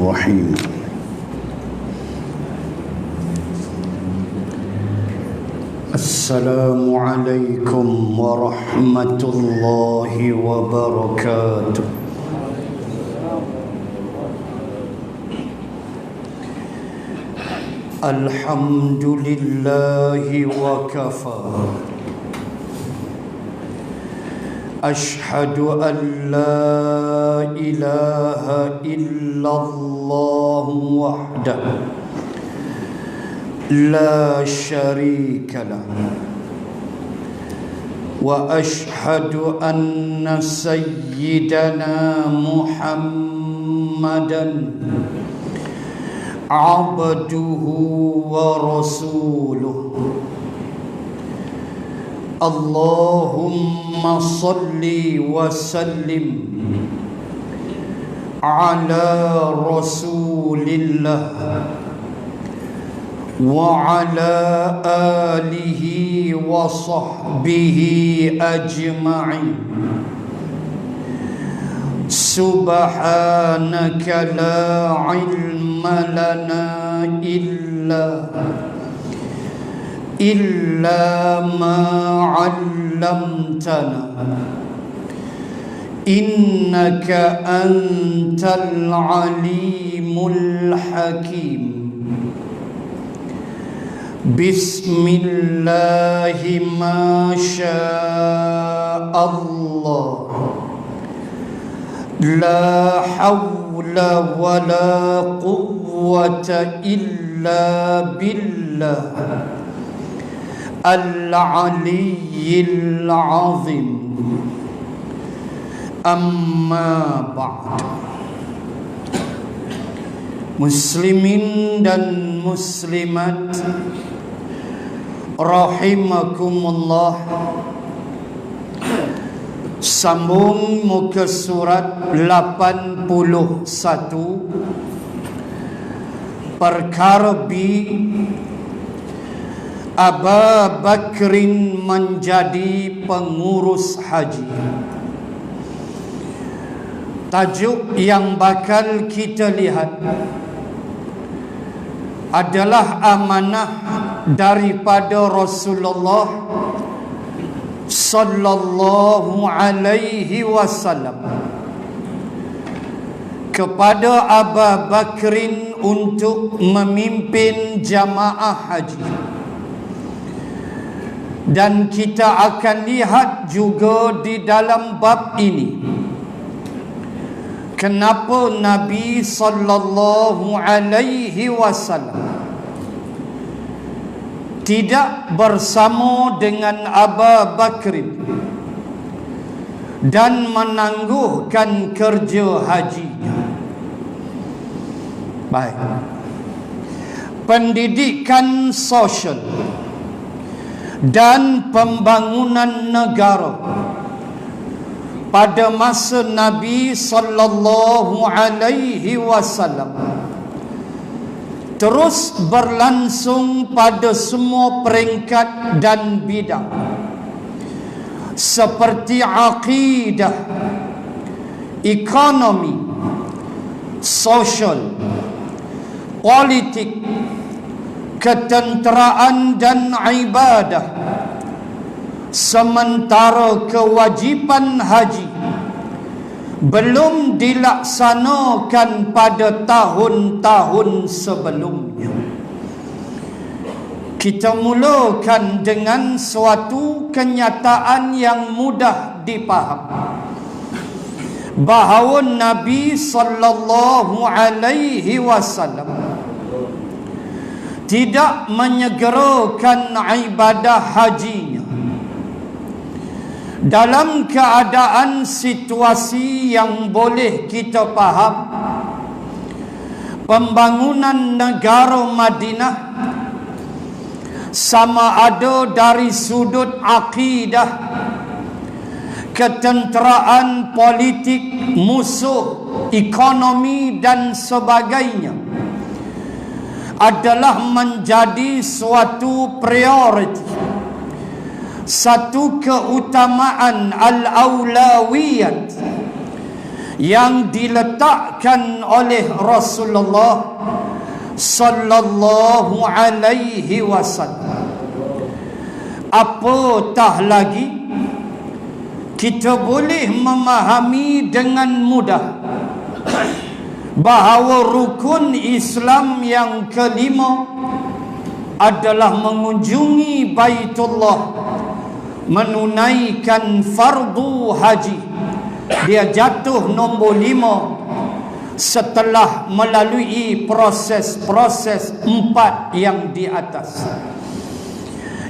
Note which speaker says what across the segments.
Speaker 1: الرحيم السلام عليكم ورحمة الله وبركاته. الحمد لله وكفى أشهد أن لا إله إلا الله وحده لا شريك له وأشهد أن سيدنا محمدا عبده ورسوله. اللهم صل وسلم على رسول الله وعلى آله وصحبه أجمعين. سبحانك لا علم لنا إلا ما علمتنا إنك أنت العليم الحكيم. بسم الله ما شاء الله لا حول ولا قوة إلا بالله العلي العظيم. أما بعد. Muslimin dan muslimat rahimakumullah, sambung muka surat 81, perkara B, Abu Bakrin menjadi pengurus haji. Tajuk yang bakal kita lihat adalah amanah daripada Rasulullah sallallahu alaihi wasallam kepada Abu Bakrin untuk memimpin jamaah haji. Dan kita akan lihat juga di dalam bab ini kenapa Nabi sallallahu alaihi wasallam tidak bersama dengan Abu Bakrin dan menangguhkan kerja hajinya. Baik. Pendidikan sosial dan pembangunan negara pada masa Nabi sallallahu alaihi wasallam terus berlangsung pada semua peringkat dan bidang seperti akidah, ekonomi, sosial, politik, ketenteraan dan ibadah. Sementara kewajipan haji belum dilaksanakan pada tahun-tahun sebelumnya. Kita mulakan dengan suatu kenyataan yang mudah dipaham, bahawa Nabi sallallahu alaihi wasallam tidak menyegerakan ibadah hajinya dalam keadaan situasi yang boleh kita faham. Pembangunan negara Madinah sama ada dari sudut akidah, ketenteraan politik, musuh, ekonomi dan sebagainya, adalah menjadi suatu prioriti, satu keutamaan al-aulawiyat yang diletakkan oleh Rasulullah sallallahu alaihi wasallam. Apatah lagi kita boleh memahami dengan mudah bahawa rukun Islam yang kelima adalah mengunjungi Baitullah, menunaikan fardu haji. Dia jatuh nombor 5 setelah melalui proses-proses 4 yang di atas.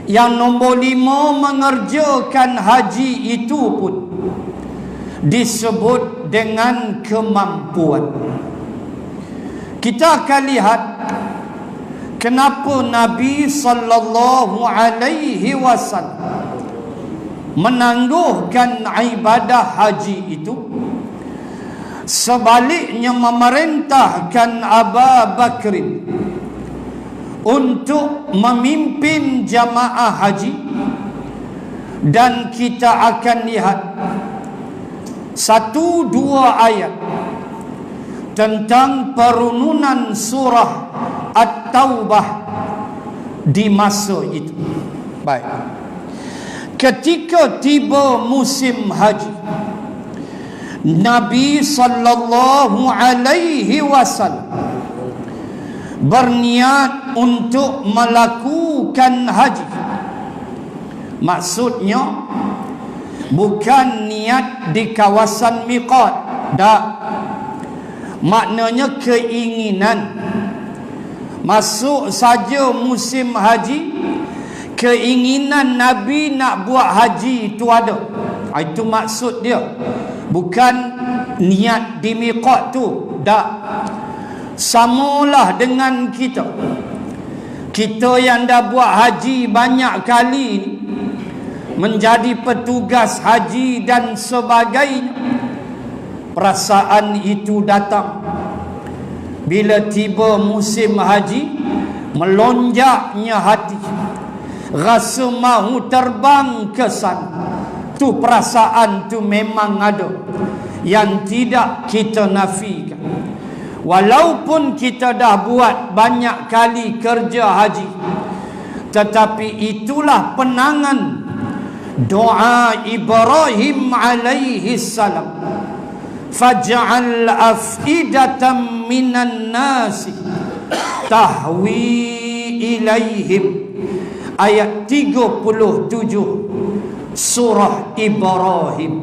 Speaker 1: Yang nombor 5 mengerjakan haji itu pun disebut dengan kemampuan. Kita akan lihat kenapa Nabi sallallahu alaihi wasallam menangguhkan ibadah haji itu, sebaliknya memerintahkan Abu Bakr untuk memimpin jamaah haji. Dan kita akan lihat 1-2 ayat tentang perununan surah At-Taubah di masa itu. Baik, ketika tiba musim haji, Nabi sallallahu alaihi wasallam berniat untuk melakukan haji. Maksudnya bukan niat di kawasan miqat, tak. Maknanya keinginan masuk saja musim haji, keinginan Nabi nak buat haji itu ada. Itu maksud dia. Bukan niat di miqat tu, tak. Samalah dengan kita. Kita yang dah buat haji banyak kali ni, menjadi petugas haji dan sebagainya, perasaan itu datang bila tiba musim haji, melonjaknya hati, rasa mahu terbang ke sana. Tu perasaan tu memang ada, yang tidak kita nafikan. Walaupun kita dah buat banyak kali kerja haji, tetapi itulah penangan doa Ibrahim alaihi salam, faj'al afidatan minan nasi tahwi ilaihim, ayat 37 surah Ibrahim.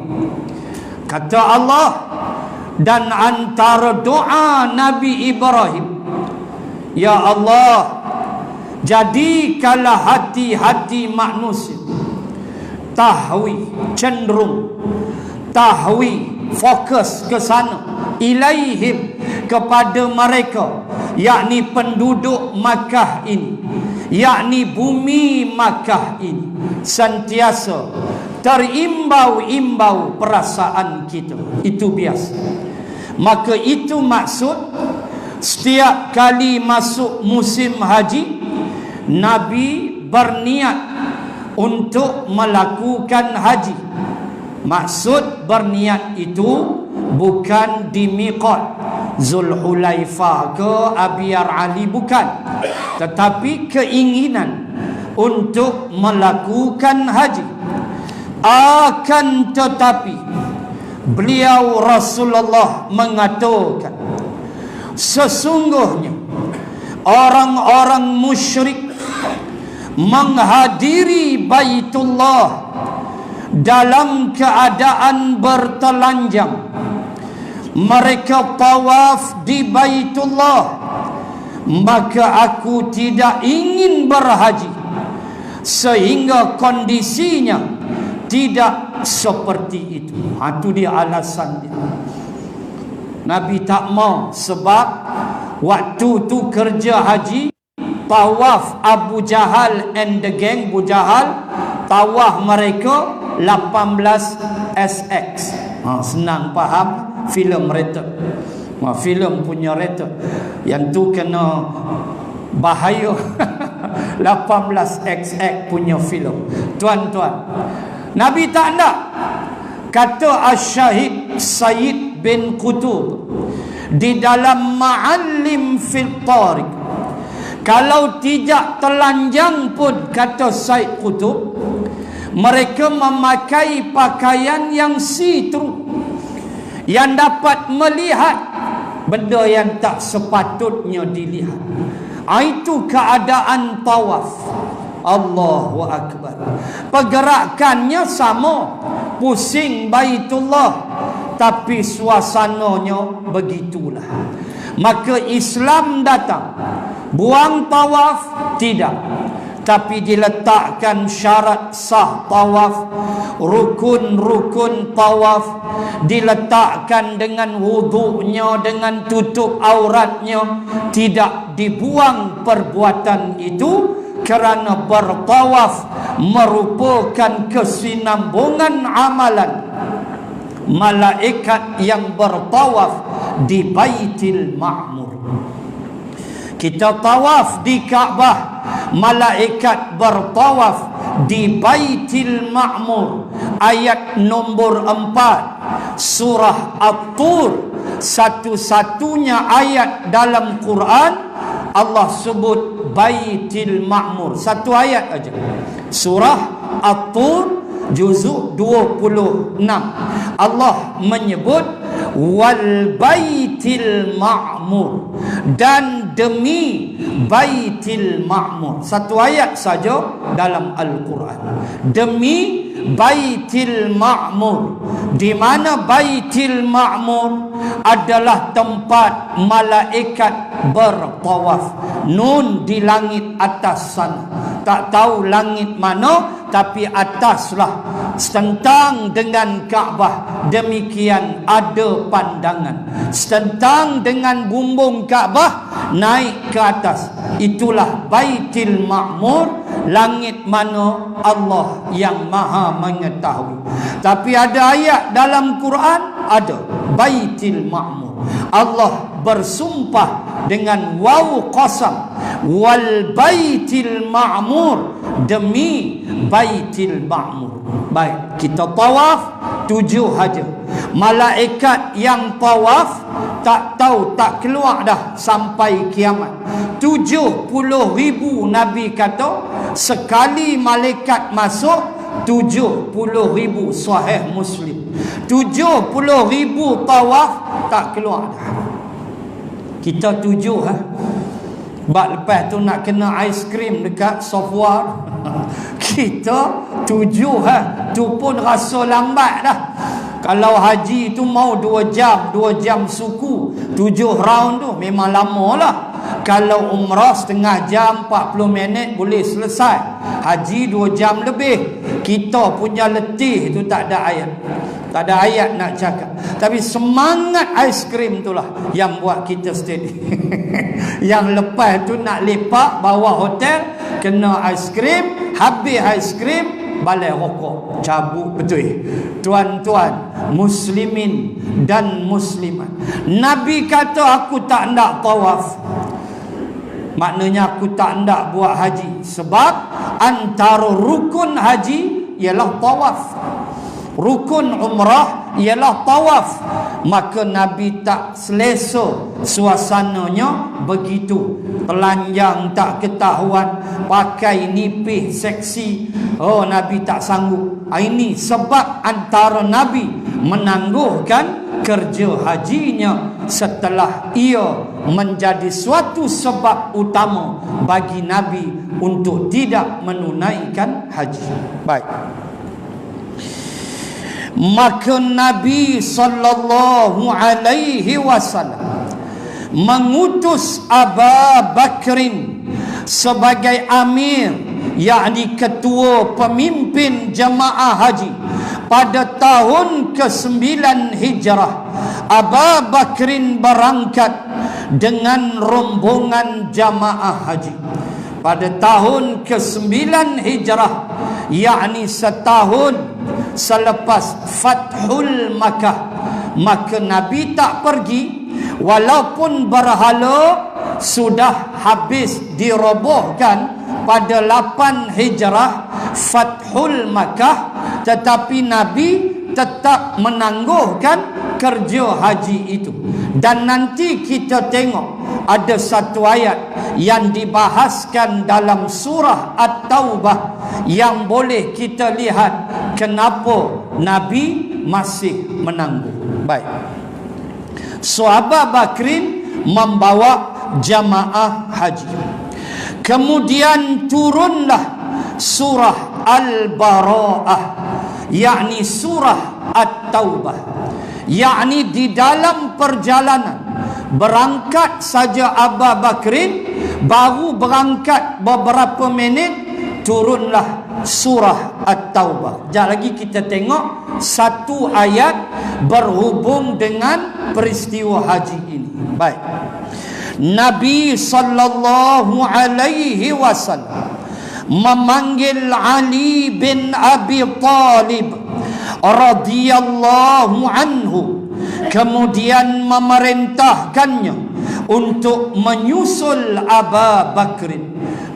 Speaker 1: Kata Allah, dan antara doa Nabi Ibrahim, ya Allah, jadikanlah hati-hati manusia tahwi, cenderung tahwi, fokus ke sana, ilaihim, kepada mereka, yakni penduduk Makkah ini, yakni bumi Makkah ini, sentiasa terimbau-imbau perasaan kita. Itu biasa. Maka itu maksud setiap kali masuk musim haji, Nabi berniat untuk melakukan haji. Maksud berniat itu bukan di miqat Zulhulaifah ke Abiyar Ali, bukan, tetapi keinginan untuk melakukan haji. Akan tetapi beliau Rasulullah mengatakan, sesungguhnya orang-orang musyrik menghadiri Baitullah dalam keadaan bertelanjang. Mereka tawaf di Baitullah, maka aku tidak ingin berhaji sehingga kondisinya tidak seperti itu. Itu dia alasan dia. Nabi tak mau, sebab waktu tu kerja haji, tawaf Abu Jahal and the gang, Abu Jahal, tawaf mereka 18 SX. Senang faham, filem rated. Filem punya rated. Yang tu kena bahaya. 18XX punya filem. Tuan-tuan, Nabi tak nak. Kata Asy-Syahid Sayyid Said bin Qutb di dalam Ma'alim fil Tariq. Kalau tidak telanjang pun, kata Said Qutb, mereka memakai pakaian yang see-through, yang dapat melihat benda yang tak sepatutnya dilihat. Itu keadaan tawaf. Allahu Akbar. Pergerakannya sama, pusing Baitullah, tapi suasananya begitulah. Maka Islam datang, buang tawaf tidak, tapi diletakkan syarat sah tawaf, rukun-rukun tawaf, diletakkan dengan wuduknya, dengan tutup auratnya. Tidak dibuang perbuatan itu, kerana bertawaf merupakan kesinambungan amalan malaikat yang bertawaf di Baitul Ma'mur. Kita tawaf di Kaabah, malaikat bertawaf di Baitul Ma'mur. Ayat nombor 4 surah At-Tur, satu-satunya ayat dalam Quran Allah sebut Baitul Ma'mur. Satu ayat aja. Surah At-Tur juzuk 26. Allah menyebut wal Baitul Ma'mur, dan demi Baitul Ma'mur. Satu ayat saja dalam Al-Quran. Demi Baitul Ma'mur, di mana Baitul Ma'mur adalah tempat malaikat bertawaf. Nun di langit atas sana, tak tahu langit mana, tapi ataslah, setentang dengan Kaabah. Demikian ada pandangan, setentang dengan bumbung Kaabah naik ke atas. Itulah Baitul Ma'mur, langit mana Allah yang maha mengetahui. Tapi ada ayat dalam Quran, ada Baitul Ma'mur. Allah bersumpah dengan waw qasam, wal Baitul Ma'mur, demi Baitul Ma'mur. Baik, kita tawaf 7 haja. Malaikat yang tawaf tak tahu, tak keluar dah sampai kiamat. 70,000 Nabi kata, sekali malaikat masuk 70,000, Sahih Muslim. 70,000 tawaf tak keluar dah. Kita 7 Bak lepas tu nak kena aiskrim dekat software. Kita 7 tu pun rasa lambat dah. Kalau haji tu mau 2 jam suku, 7 round tu memang lama lah. Kalau umrah setengah jam, 40 minit boleh selesai. Haji 2 jam lebih. Kita punya letih tu tak ada ayat. Tak ada ayat nak cakap. Tapi semangat aiskrim itulah yang buat kita steady. Yang lepas tu nak lepak bawah hotel, kena aiskrim, habis aiskrim, balai rokok, cabut betul. Tuan-tuan muslimin dan muslimat, Nabi kata aku tak nak tawaf. Maknanya aku tak nak buat haji, sebab antara rukun haji ialah tawaf, rukun umrah ialah tawaf. Maka Nabi tak selesa suasananya begitu, telanjang tak ketahuan, pakai nipih seksi. Oh, Nabi tak sanggup. Ini sebab antara Nabi menangguhkan kerja hajinya setelah ia menjadi suatu sebab utama bagi Nabi untuk tidak menunaikan haji. Baik. Maka Nabi sallallahu alaihi wasallam mengutus Abu Bakrin sebagai amir, yakni ketua pemimpin jemaah haji pada tahun ke-9 Hijrah. Abu Bakrin berangkat dengan rombongan jemaah haji pada tahun ke-9 Hijrah, yakni setahun selepas Fathul Makkah. Maka Nabi tak pergi, walaupun berhala sudah habis dirobohkan pada 8 Hijrah Fathul Makkah, tetapi Nabi tetap menangguhkan kerja haji itu. Dan nanti kita tengok ada satu ayat yang dibahaskan dalam surah At-Taubah yang boleh kita lihat kenapa Nabi masih menangguh. Baik. Sahabat Bakrin membawa jamaah haji. Kemudian turunlah surah Al-Bara'ah, yakni surah At-Taubah, yakni di dalam perjalanan berangkat saja Abu Bakrin, baru berangkat beberapa minit turunlah surah At-Taubah. Sekejap lagi kita tengok satu ayat berhubung dengan peristiwa haji ini. Baik. Nabi sallallahu alaihi wasallam memanggil Ali bin Abi Talib radhiyallahu anhu, kemudian memerintahkannya untuk menyusul Abu Bakrin.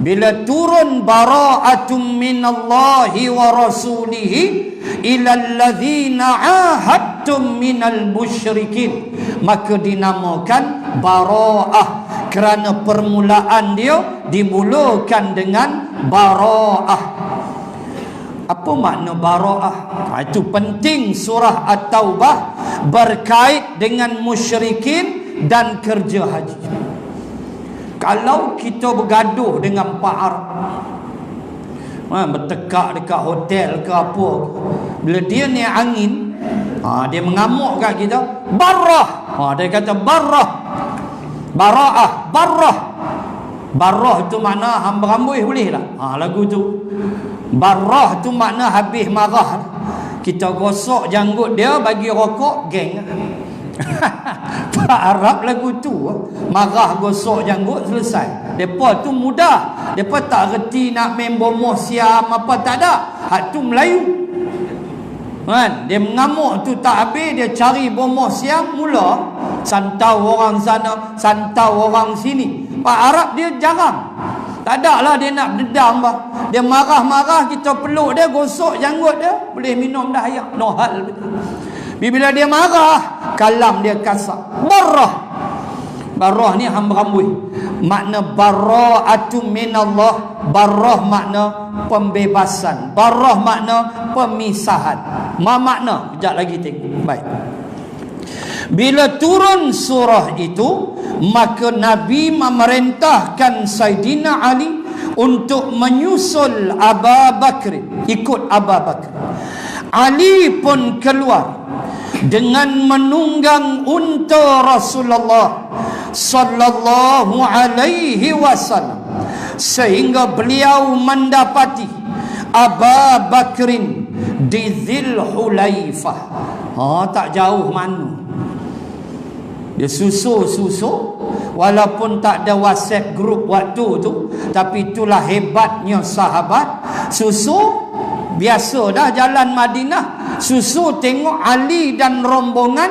Speaker 1: Bila turun bara'atum minallahi wa rasulihi ilal ladzina ahadtum minal musyrikin, maka dinamakan bara'ah kerana permulaan dia dimulakan dengan bara'ah. Apa makna bara'ah? Itu penting surah At-Taubah berkait dengan musyrikin dan kerja haji. Kalau kita bergaduh dengan Pak Arab, bertekak dekat hotel ke apa, bila dia ni angin, dia mengamuk kat kita, barrah, dia kata barrah, bara'ah, barrah. Barrah tu makna berambut boleh tak? Lagu tu barrah tu makna habis marah. Kita gosok janggut dia, bagi rokok, geng. Pak Arab lagu tu, marah gosok janggut, selesai. Depa tu mudah, depa tak reti nak main bomoh siam apa, tak ada. Hak tu Melayu kan, dia mengamuk tu tak habis, dia cari bomoh siam, mula santau orang sana, santau orang sini. Pak Arab dia jarang, tak ada lah dia nak dendam bah. Dia marah-marah, kita peluk dia, gosok janggut dia, boleh minum dah air, no hal betul. Bila dia marah, kalam dia kasar. Barrah. Barrah ni hamrambui. Makna bara'atu minallah. Barrah makna pembebasan. Barrah makna pemisahan. Makna? Sekejap lagi tengok. Baik. Bila turun surah itu, maka Nabi memerintahkan Saidina Ali untuk menyusul Abu Bakr, ikut Abu Bakr. Ali pun keluar dengan menunggang unta Rasulullah sallallahu alaihi wasallam, sehingga beliau mendapati Abu Bakrin di Dzul Hulaifah. Tak jauh mana. Dia susu walaupun tak ada WhatsApp group waktu tu, tapi itulah hebatnya sahabat. Susu biasa dah jalan Madinah, susu tengok Ali dan rombongan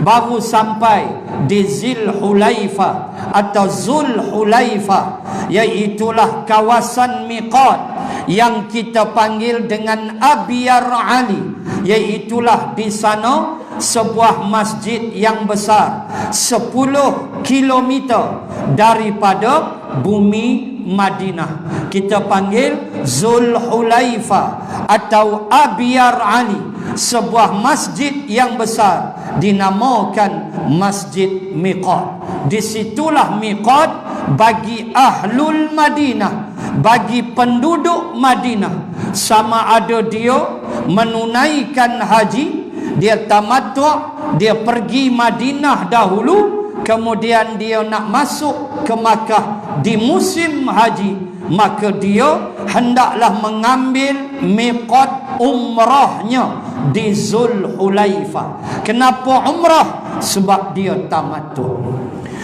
Speaker 1: baru sampai di Dzul Hulaifah atau Dzul Hulaifah, iaitulah kawasan miqat yang kita panggil dengan Abyar Ali, iaitulah di sana sebuah masjid yang besar 10 kilometer daripada bumi Madinah. Kita panggil Dzul Hulaifah atau Abyar Ali, sebuah masjid yang besar dinamakan Masjid Miqat. Disitulah miqat bagi ahlul Madinah, bagi penduduk Madinah, sama ada dia menunaikan haji, dia tamattu', dia pergi Madinah dahulu, kemudian dia nak masuk ke Makkah di musim haji, maka dia hendaklah mengambil miqat umrahnya di Dzul Hulaifah. Kenapa umrah? Sebab dia tamattu'.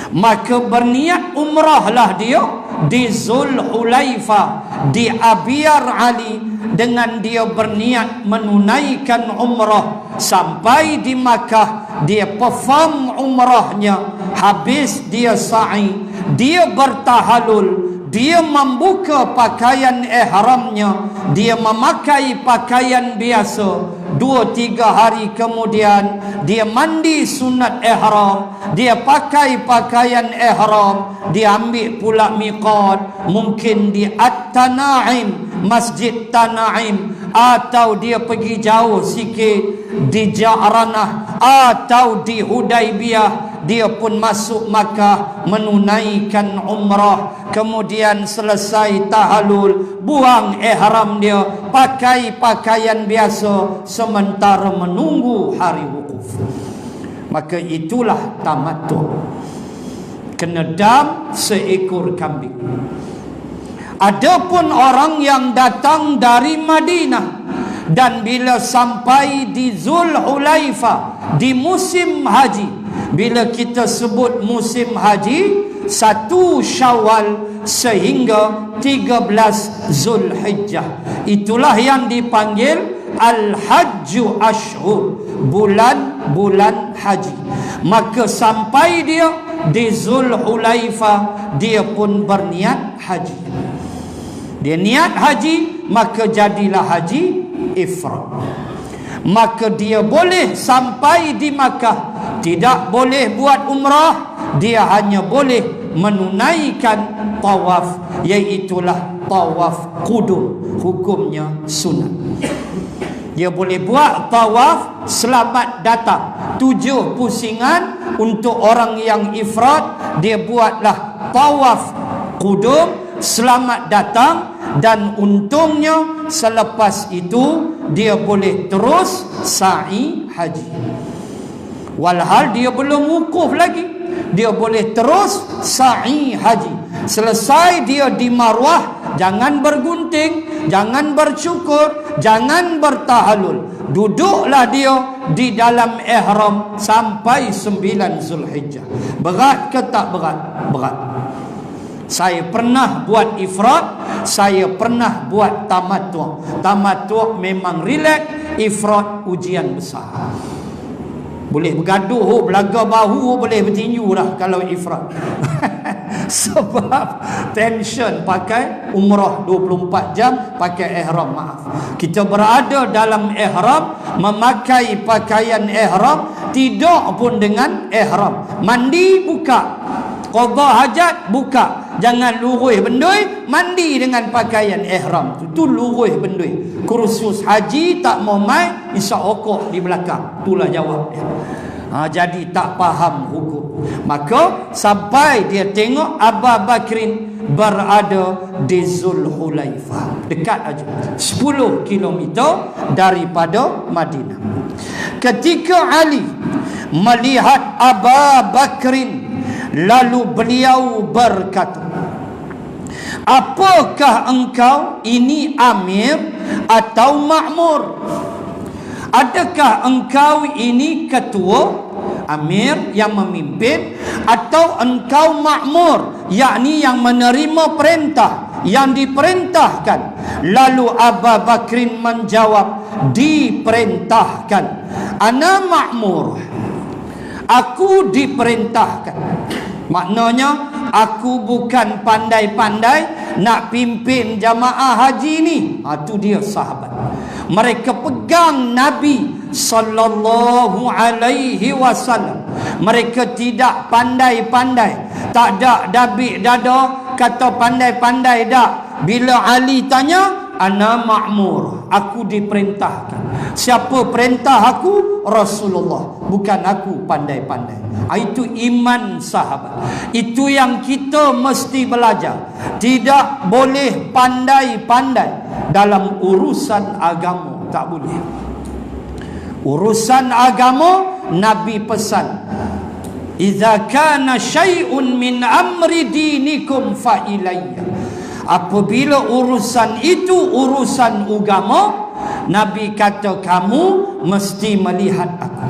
Speaker 1: Maka berniat umrahlah dia di Dzul Hulaifah, di Abyar Ali, dengan dia berniat menunaikan umrah. Sampai di Makkah, dia perform umrahnya, habis dia sa'i, dia bertahalul, dia membuka pakaian ihramnya, dia memakai pakaian biasa. 2-3 hari kemudian dia mandi sunat ihram, dia pakai pakaian ihram, dia ambil pula miqat, mungkin di At-Tanaim, Masjid Tanaim, atau dia pergi jauh sikit di Ja'ranah atau di Hudaibiyah. Dia pun masuk Makkah menunaikan umrah, kemudian selesai tahallul, buang ihram dia, pakai pakaian biasa sementara menunggu hari wukuf. Maka itulah tamattu. Kena dam seekor kambing. Adapun orang yang datang dari Madinah dan bila sampai di Zulhulaifah di musim haji, bila kita sebut musim haji 1 Syawal sehingga 13 Zulhijjah, itulah yang dipanggil Al-Hajju Ashhur, bulan-bulan haji. Maka sampai dia di Zulhulaifah, dia pun berniat haji. Dia niat haji, maka jadilah haji ifrad. Maka dia boleh sampai di Makkah, tidak boleh buat umrah, dia hanya boleh menunaikan tawaf, iaitulah tawaf qudum, hukumnya sunat. Dia boleh buat tawaf selamat datang, 7 pusingan. Untuk orang yang ifrad, dia buatlah tawaf qudum, selamat datang, dan untungnya selepas itu dia boleh terus sa'i haji. Walhal dia belum wukuf lagi, dia boleh terus sa'i haji. Selesai dia di Marwah, jangan bergunting, jangan bercukur, jangan bertahallul. Duduklah dia di dalam ihram sampai 9 Zulhijjah. Berat ke tak berat? Berat. Saya pernah buat ifrad, saya pernah buat tamattu'. Tamattu' memang relax, ifrad ujian besar. Boleh bergaduh, belaga bahu, boleh bertinju lah kalau ifrad. Sebab tension pakai umrah 24 jam pakai ihram, maaf. Kita berada dalam ihram, memakai pakaian ihram, tidur pun dengan ihram. Mandi buka, qada hajat buka, jangan lurus bendui, mandi dengan pakaian ihram. Itu lurus bendui. Kursus haji tak mau mai, isap okok di belakang. Itulah jawab dia. Jadi tak faham hukum. Maka sampai dia tengok Abu Bakrin berada di Zulhulaifah, dekat aja, 10 kilometer daripada Madinah. Ketika Ali melihat Abu Bakrin, lalu beliau berkata, apakah engkau ini amir atau makmur? Adakah engkau ini ketua, amir yang memimpin, atau engkau makmur, yakni yang menerima perintah, yang diperintahkan? Lalu Abu Bakrin menjawab, diperintahkan. Ana makmur, aku diperintahkan. Maknanya aku bukan pandai-pandai nak pimpin jamaah haji ni. Itu dia sahabat. Mereka pegang Nabi sallallahu alaihi wasallam. Mereka tidak pandai-pandai, tak ada dabik dada kata pandai-pandai dak. Bila Ali tanya, ana ma'mur, aku diperintahkan. Siapa perintah aku? Rasulullah, bukan aku pandai-pandai. Itu iman sahabat. Itu yang kita mesti belajar. Tidak boleh pandai-pandai dalam urusan agama, tak boleh. Urusan agama, Nabi pesan, idza kana syai'un min amri dinikum fa ilayya. Apabila urusan itu urusan agama, Nabi kata kamu mesti melihat aku,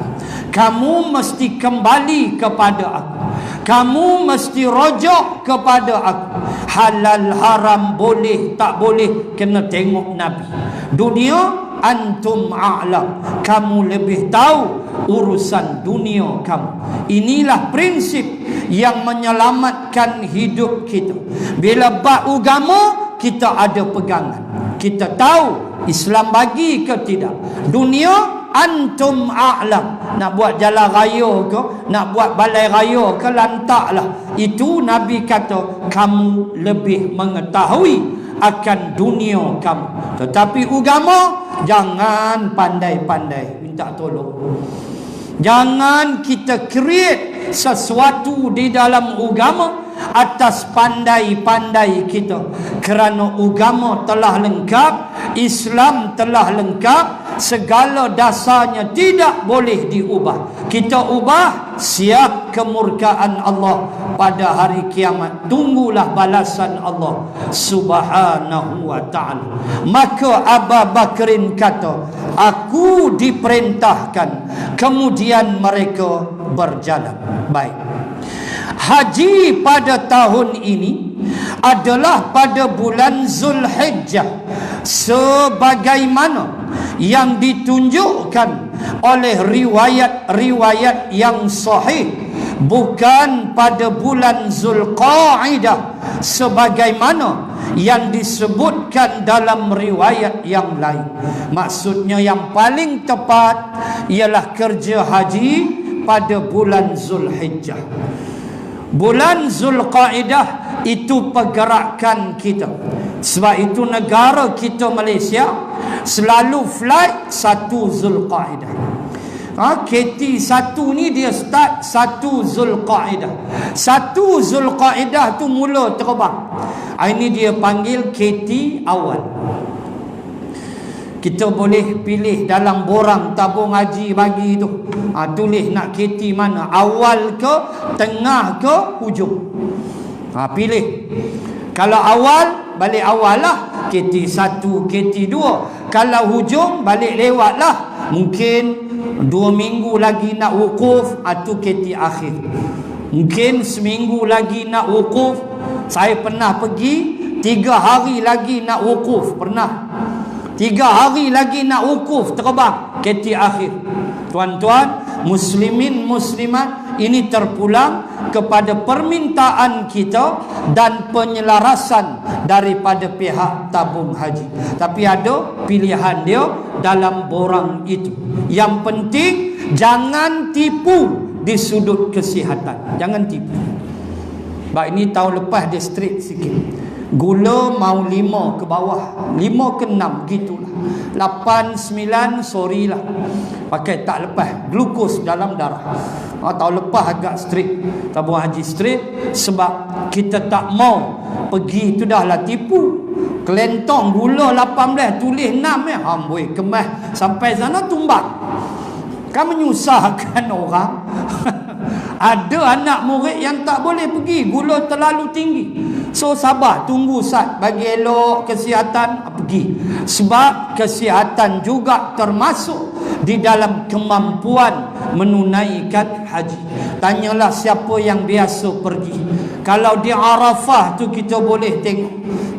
Speaker 1: kamu mesti kembali kepada aku, kamu mesti rojak kepada aku. Halal haram boleh tak boleh kena tengok Nabi. Dunia antum a'lam, kamu lebih tahu urusan dunia kamu. Inilah prinsip yang menyelamatkan hidup kita. Bila bab agama, kita ada pegangan. Kita tahu Islam bagi ke tidak. Dunia, antum a'lam. Nak buat jalan raya ke, nak buat balai raya ke, lantaklah. Itu Nabi kata, kamu lebih mengetahui akan dunia kamu. Tetapi agama, jangan pandai-pandai minta tolong. Jangan kita create sesuatu di dalam agama atas pandai-pandai kita. Kerana agama telah lengkap, Islam telah lengkap, segala dasarnya tidak boleh diubah. Kita ubah, siap kemurkaan Allah pada hari kiamat. Tunggulah balasan Allah Subhanahu wa ta'ala. Maka Abu Bakrin kata, aku diperintahkan. Kemudian mereka berjalan. Baik. Haji pada tahun ini adalah pada bulan Zulhijjah, sebagaimana yang ditunjukkan oleh riwayat-riwayat yang sahih, bukan pada bulan Zulqa'dah sebagaimana yang disebutkan dalam riwayat yang lain. Maksudnya yang paling tepat ialah kerja haji pada bulan Zulhijjah. Bulan Zulqa'dah itu pergerakan kita. Sebab itu negara kita Malaysia selalu flight 1 Zulqa'dah. KT1 ni dia start 1 Zulqa'dah. 1 Zulqa'dah tu mula terbang. Ini dia panggil KT awal. Kita boleh pilih dalam borang tabung haji bagi tu. Tulis nak KT mana, awal ke, tengah ke, hujung. Pilih. Kalau awal, balik awal lah, KT1, KT2. Kalau hujung, balik lewat lah. Mungkin 2 minggu lagi nak wukuf, tu KT akhir. Mungkin seminggu lagi nak wukuf. Saya pernah pergi 3 hari lagi nak wukuf. Pernah 3 hari lagi nak wukuf, terbang KT akhir. Tuan-tuan, muslimin muslimat, ini terpulang kepada permintaan kita dan penyelarasan daripada pihak tabung haji. Tapi ada pilihan dia dalam borang itu. Yang penting jangan tipu di sudut kesihatan. Jangan tipu. Baik, ini tahun lepas dia straight sikit. Gula mau 5 ke bawah, 5 ke 6 gitulah. 8, 9 sorry lah, pakai tak lepas glukos dalam darah. Tahun lepas agak strict, tabung haji strict, sebab kita tak mau pergi tu dah lah tipu. Kelentong gula 18 tulis 6 amboi kemas sampai sana tumbak. Kan menyusahkan orang. Ada anak murid yang tak boleh pergi, gula terlalu tinggi. So sabar, tunggu sat, bagi elok kesihatan, pergi. Sebab kesihatan juga termasuk di dalam kemampuan menunaikan haji. Tanyalah siapa yang biasa pergi. Kalau di Arafah tu kita boleh tengok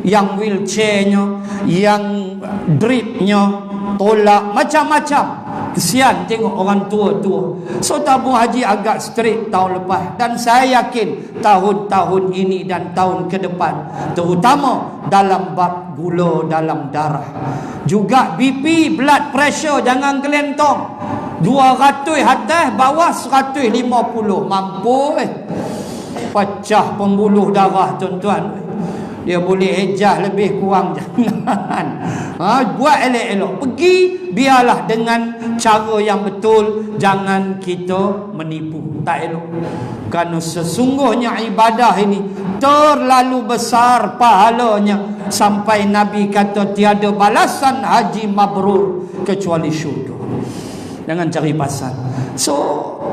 Speaker 1: yang wheelchairnya, yang dripnya tolak, macam-macam. Kesian tengok orang tua-tua. So tabung haji agak strict tahun lepas. Dan saya yakin tahun-tahun ini dan tahun ke depan, terutama dalam bab gula dalam darah. Juga BP, blood pressure, jangan kelentong. 200 atas, bawah 150. Mampu pecah pembuluh darah tuan-tuan. Dia boleh ejah lebih kurang, jangan. Buat elok-elok. Pergi, biarlah dengan cara yang betul. Jangan kita menipu. Tak elok. Kerana sesungguhnya ibadah ini terlalu besar pahalanya. Sampai Nabi kata tiada balasan haji mabrur kecuali syurga. Jangan cari pasal. So,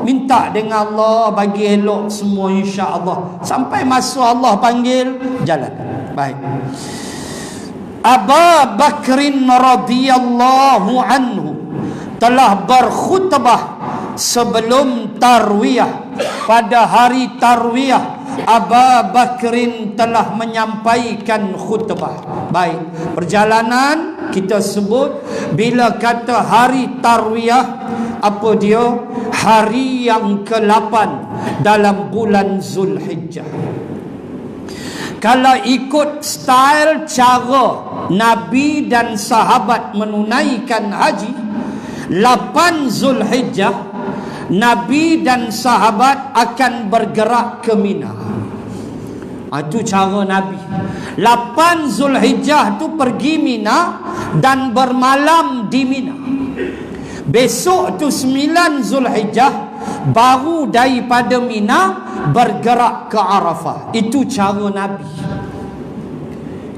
Speaker 1: minta dengan Allah bagi elok semua insya-Allah. Sampai masa Allah panggil, jalan. Baik. Abu Bakrin radhiyallahu anhu telah berkhutbah sebelum tarwiyah. Pada hari tarwiyah, Abu Bakrin telah menyampaikan khutbah. Baik, perjalanan kita sebut bila kata hari tarwiyah, apa dia? Hari yang ke-8 dalam bulan Zulhijjah. Kalau ikut style cara Nabi dan sahabat menunaikan haji, 8 Zulhijjah Nabi dan sahabat akan bergerak ke Mina. Itu cara Nabi. 8 Zulhijjah tu pergi Mina dan bermalam di Mina. Besok tu 9 Zulhijjah baru daripada Mina bergerak ke Arafah. Itu cara Nabi.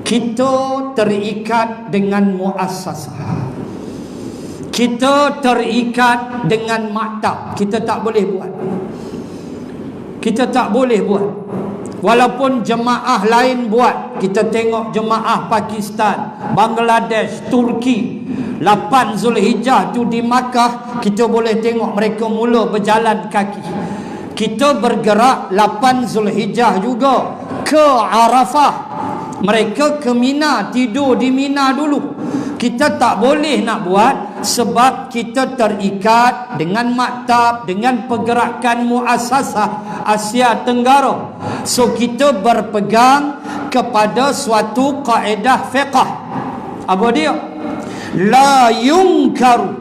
Speaker 1: Kita terikat dengan muassasah. Kita terikat dengan maktab. Kita tak boleh buat. Kita tak boleh buat. Walaupun jemaah lain buat. Kita tengok jemaah Pakistan, Bangladesh, Turki, 8 Zulhijjah tu di Makkah, kita boleh tengok mereka mula berjalan kaki. Kita bergerak 8 Zulhijjah juga ke Arafah. Mereka ke Mina, tidur di Mina dulu. Kita tak boleh nak buat sebab kita terikat dengan maktab, dengan pergerakan muassasah Asia Tenggara. So kita berpegang kepada suatu kaedah fiqh. Apa dia? La yunkaru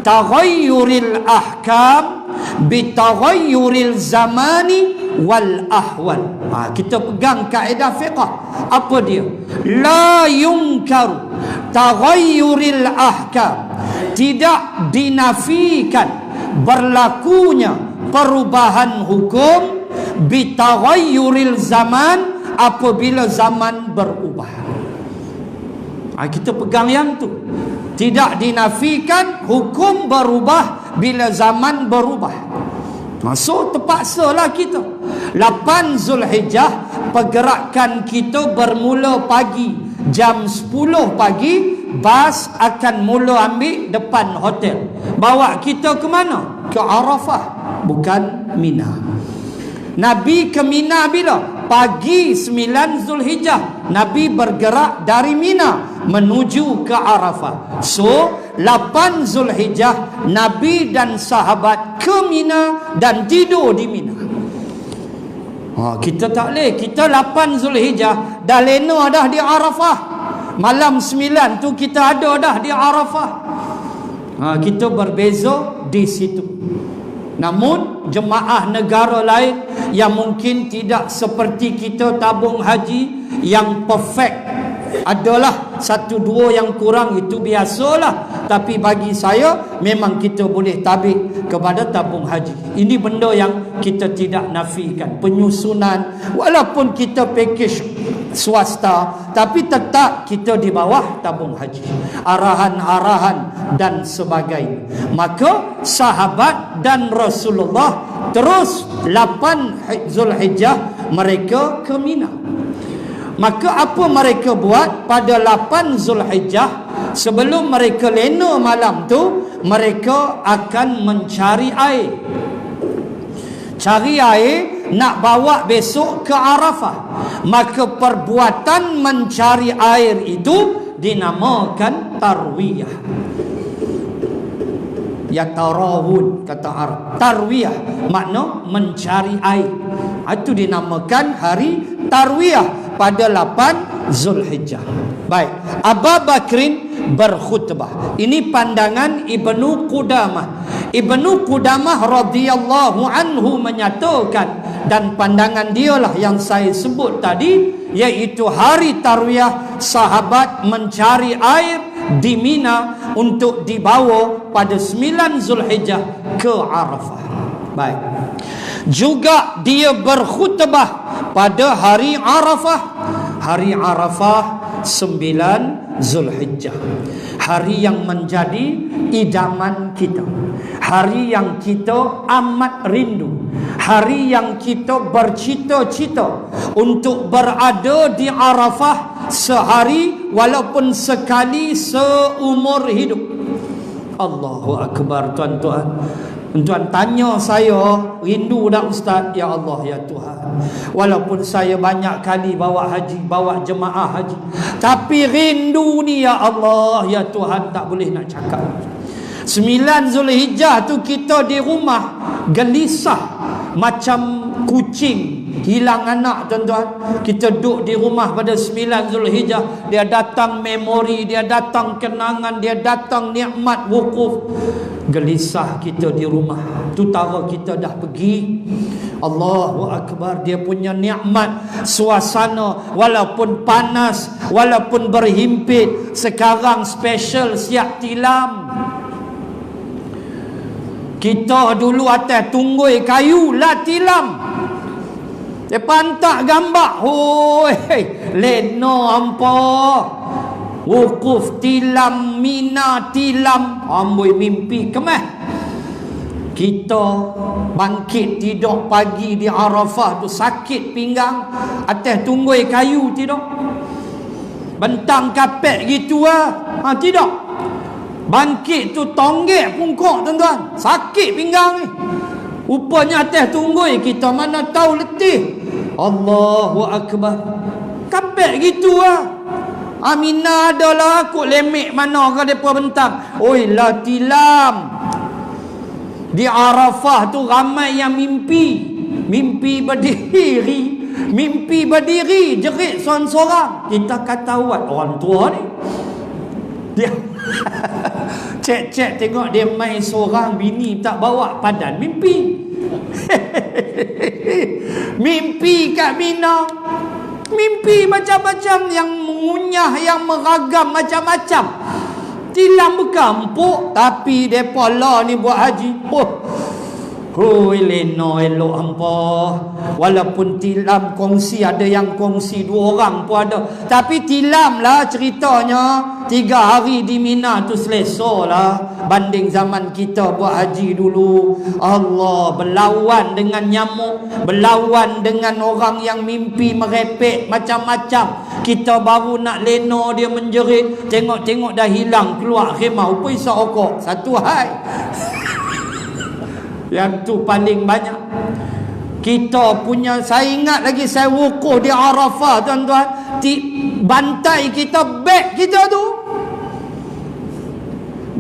Speaker 1: taghayyuril ahkam bitaghayyuril zamani wal ahwal. Kita pegang kaedah fiqh. Apa dia? La yunkaru taghayyuril ahkam. Tidak dinafikan berlakunya perubahan hukum bitaghayyuril zaman, apabila zaman berubah. Kita pegang yang tu. Tidak dinafikan hukum berubah bila zaman berubah. So terpaksalah kita. 8 Zulhijjah pergerakan kita bermula pagi. Jam 10 pagi bas akan mula ambil depan hotel. Bawa kita ke mana? Ke Arafah, bukan Mina. Nabi ke Mina bila? Pagi 9 Zulhijjah. Nabi bergerak dari Mina menuju ke Arafah. So 8 Zulhijjah Nabi dan sahabat ke Mina dan tidur di Mina. Kita tak boleh. Kita 8 Zulhijjah dah lena dah di Arafah. Malam 9 tu kita ada dah di Arafah. Kita berbeza di situ. Namun jemaah negara lain yang mungkin tidak seperti kita tabung haji yang perfect, adalah 1-2 yang kurang, itu biasalah. Tapi bagi saya memang kita boleh tabik kepada tabung haji. Ini benda yang kita tidak nafikan. Penyusunan, walaupun kita package swasta, tapi tetap kita di bawah tabung haji, arahan-arahan dan sebagainya. Maka sahabat dan Rasulullah terus 8 Zulhijjah mereka ke Mina. Maka apa mereka buat pada 8 Zulhijjah? Sebelum mereka lena malam tu, mereka akan mencari air. Cari air nak bawa besok ke Arafah. Maka perbuatan mencari air itu dinamakan tarwiyah. Ya tarawun kata Arab. Tarwiyah makna mencari air. Itu dinamakan hari tarwiyah pada 8 Zulhijjah. Baik, Abu Bakrin berkhutbah. Ini pandangan Ibnu Qudamah. Ibnu Qudamah radhiyallahu anhu menyatakan, dan pandangan dialah yang saya sebut tadi, iaitu hari tarwiyah sahabat mencari air di Mina untuk dibawa pada 9 Zulhijjah ke Arafah. Baik. Juga dia berkhutbah pada hari Arafah. Hari Arafah 9 Zulhijjah. Hari yang menjadi idaman kita. Hari yang kita amat rindu. Hari yang kita bercita-cita untuk berada di Arafah sehari walaupun sekali seumur hidup. Allahu Akbar, tuan-tuan. Tuan tanya saya, rindu tak Ustaz? Ya Allah, ya Tuhan. Walaupun saya banyak kali bawa haji, bawa jemaah haji, tapi rindu ni ya Allah, ya Tuhan, tak boleh nak cakap. 9 Zulhijjah tu kita di rumah gelisah. macam kucing hilang anak, tuan-tuan. Kita duduk di rumah pada 9 Zulhijjah, dia datang memori, dia datang kenangan, dia datang nikmat wukuf. Gelisah kita di rumah, tu tara kita dah pergi. Allahu Akbar, dia punya nikmat suasana walaupun panas, walaupun berhimpit, sekarang special siap tilam. Kita dulu atas tunggui kayu lah tilam. Dia pantak gambar. Hoi, leno ampa. Wukuf tilam, Mina tilam. Amboi mimpi kemah. Kita bangkit tidur pagi di Arafah tu sakit pinggang atas tunggui kayu tidur. Bentang kapek gitu ah. Tidak. Bangkit tu tonggek pungkok, tuan-tuan. Sakit pinggang ni. Rupanya atas tunggui kita mana tahu letih. Allahu Akbar. Kapek gitu ah. Aminah adalah aku lemek mana ke depa bentang. Oi lah tilam. Di Arafah tu ramai yang mimpi. Mimpi berdiri. Mimpi berdiri. Jerit sorang-sorang. Kita kata awak orang tua ni. Dia cek tengok dia main seorang, bini tak bawa padan, mimpi. Mimpi kat Mina. Mimpi macam-macam yang mengunyah, yang meragam macam-macam. Tilam bukan empuk, tapi depa lah ni buat haji. Hoi leno elok hampa. Walaupun tilam kongsi, ada yang kongsi 2 orang pun ada. Tapi tilam lah ceritanya 3 hari di Mina tu selesa lah. Banding zaman kita buat haji dulu. Allah, berlawan dengan nyamuk, berlawan dengan orang yang mimpi merepek macam-macam. Kita baru nak leno dia menjerit, tengok-tengok dah hilang keluar khemah. Apa isap okok? Satu hai. Yang tu paling banyak. Kita punya, saya ingat lagi saya wukuf di Arafah, tuan-tuan. Bantai kita, beg kita tu,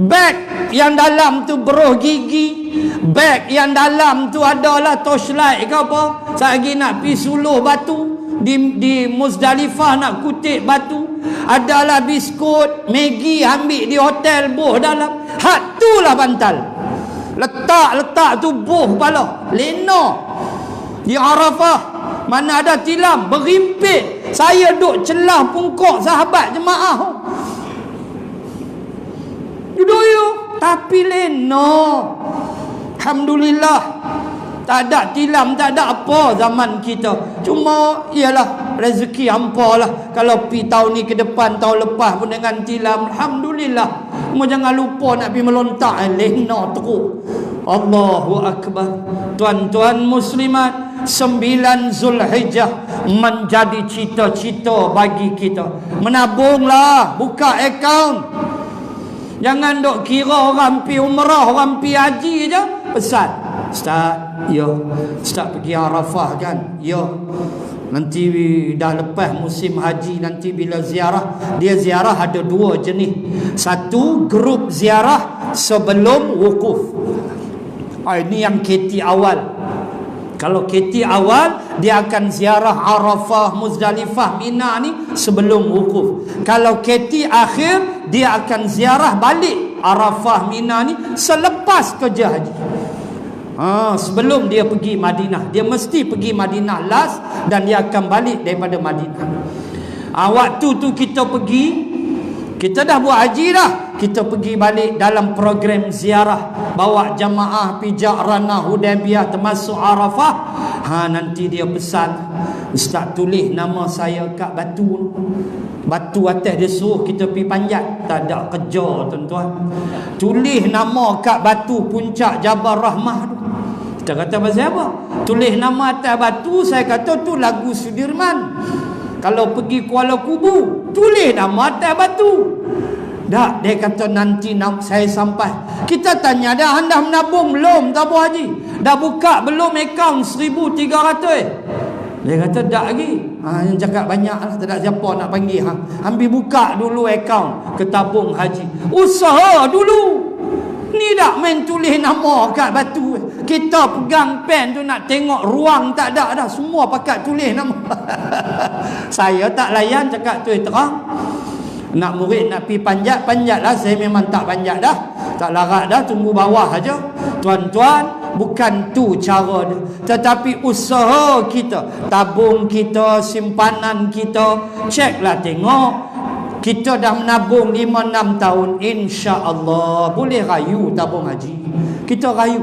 Speaker 1: beg yang dalam tu beruh gigi, beg yang dalam tu adalah torchlight ke apa. Saya lagi nak pergi suluh batu di Muzdalifah, nak kutip batu. Adalah biskut Maggi ambil di hotel, boh dalam. Hak tu lah bantal. Letak tu buh kepala. Leno di Arafah. Mana ada tilam, berhimpit. Saya duk celah pungkok sahabat jemaah. Duduk you. Tapi leno. Alhamdulillah. Tak ada tilam, tak ada apa zaman kita. Cuma ialah rezeki hampa lah. Kalau pi tahun ni ke depan, tahun lepas pun dengan tilam, alhamdulillah. Cuma jangan lupa nak pergi melontak, lena teruk. Allahu Akbar. Tuan-tuan muslimat, 9 Zulhijjah menjadi cita-cita bagi kita. Menabunglah, buka akaun. Jangan dok kira orang pi umrah, orang pi haji je pesan. Ustaz, Ustaz pergi Arafah kan? Nanti dah lepas musim haji, nanti bila ziarah, dia ziarah ada 2 jenis. Satu, grup ziarah sebelum wukuf. Ini yang KT awal. Kalau KT awal, dia akan ziarah Arafah, Muzdalifah, Mina ni sebelum wukuf. Kalau KT akhir, dia akan ziarah balik Arafah, Mina ni selepas kerja haji. Sebelum dia pergi Madinah. Dia mesti pergi Madinah last, dan dia akan balik daripada Madinah. Waktu tu kita pergi, kita dah buat haji dah, kita pergi balik dalam program ziarah, bawa jamaah pijak Rana Hudaybiyah termasuk Arafah. Nanti dia pesan, Ustaz tulis nama saya kat batu. Batu atas dia suruh kita pergi panjat. Tak ada kerja, tuan-tuan. Tulis nama kat batu puncak Jabal Rahmah tu. Kita kata pasal apa? Tulis nama atas batu. Saya kata tu lagu Sudirman. Kalau pergi Kuala Kubu, tulis nama atas batu. Tak, dia kata nanti saya sampai. Kita tanya dah, anda menabung belum tabung haji? Dah buka belum akaun 1,300? Dia kata tak lagi. Yang cakap banyak lah, tak ada siapa nak panggil. Ambil buka dulu akaun ke tabung haji. Usaha dulu. Ni dah main tulis nama kat batu. kita pegang pen tu nak tengok ruang tak ada dah, semua pakat tulis nama. Saya tak layan, cakap tu terang. Nak murid nak pergi panjat lah. Saya memang tak panjat dah, tak larat dah, tunggu bawah aja. Tuan-tuan, bukan tu cara dia, tetapi usaha kita, tabung kita, simpanan kita, ceklah tengok. Kita dah menabung 5-6 tahun, insya-Allah boleh rayu tabung haji. Kita rayu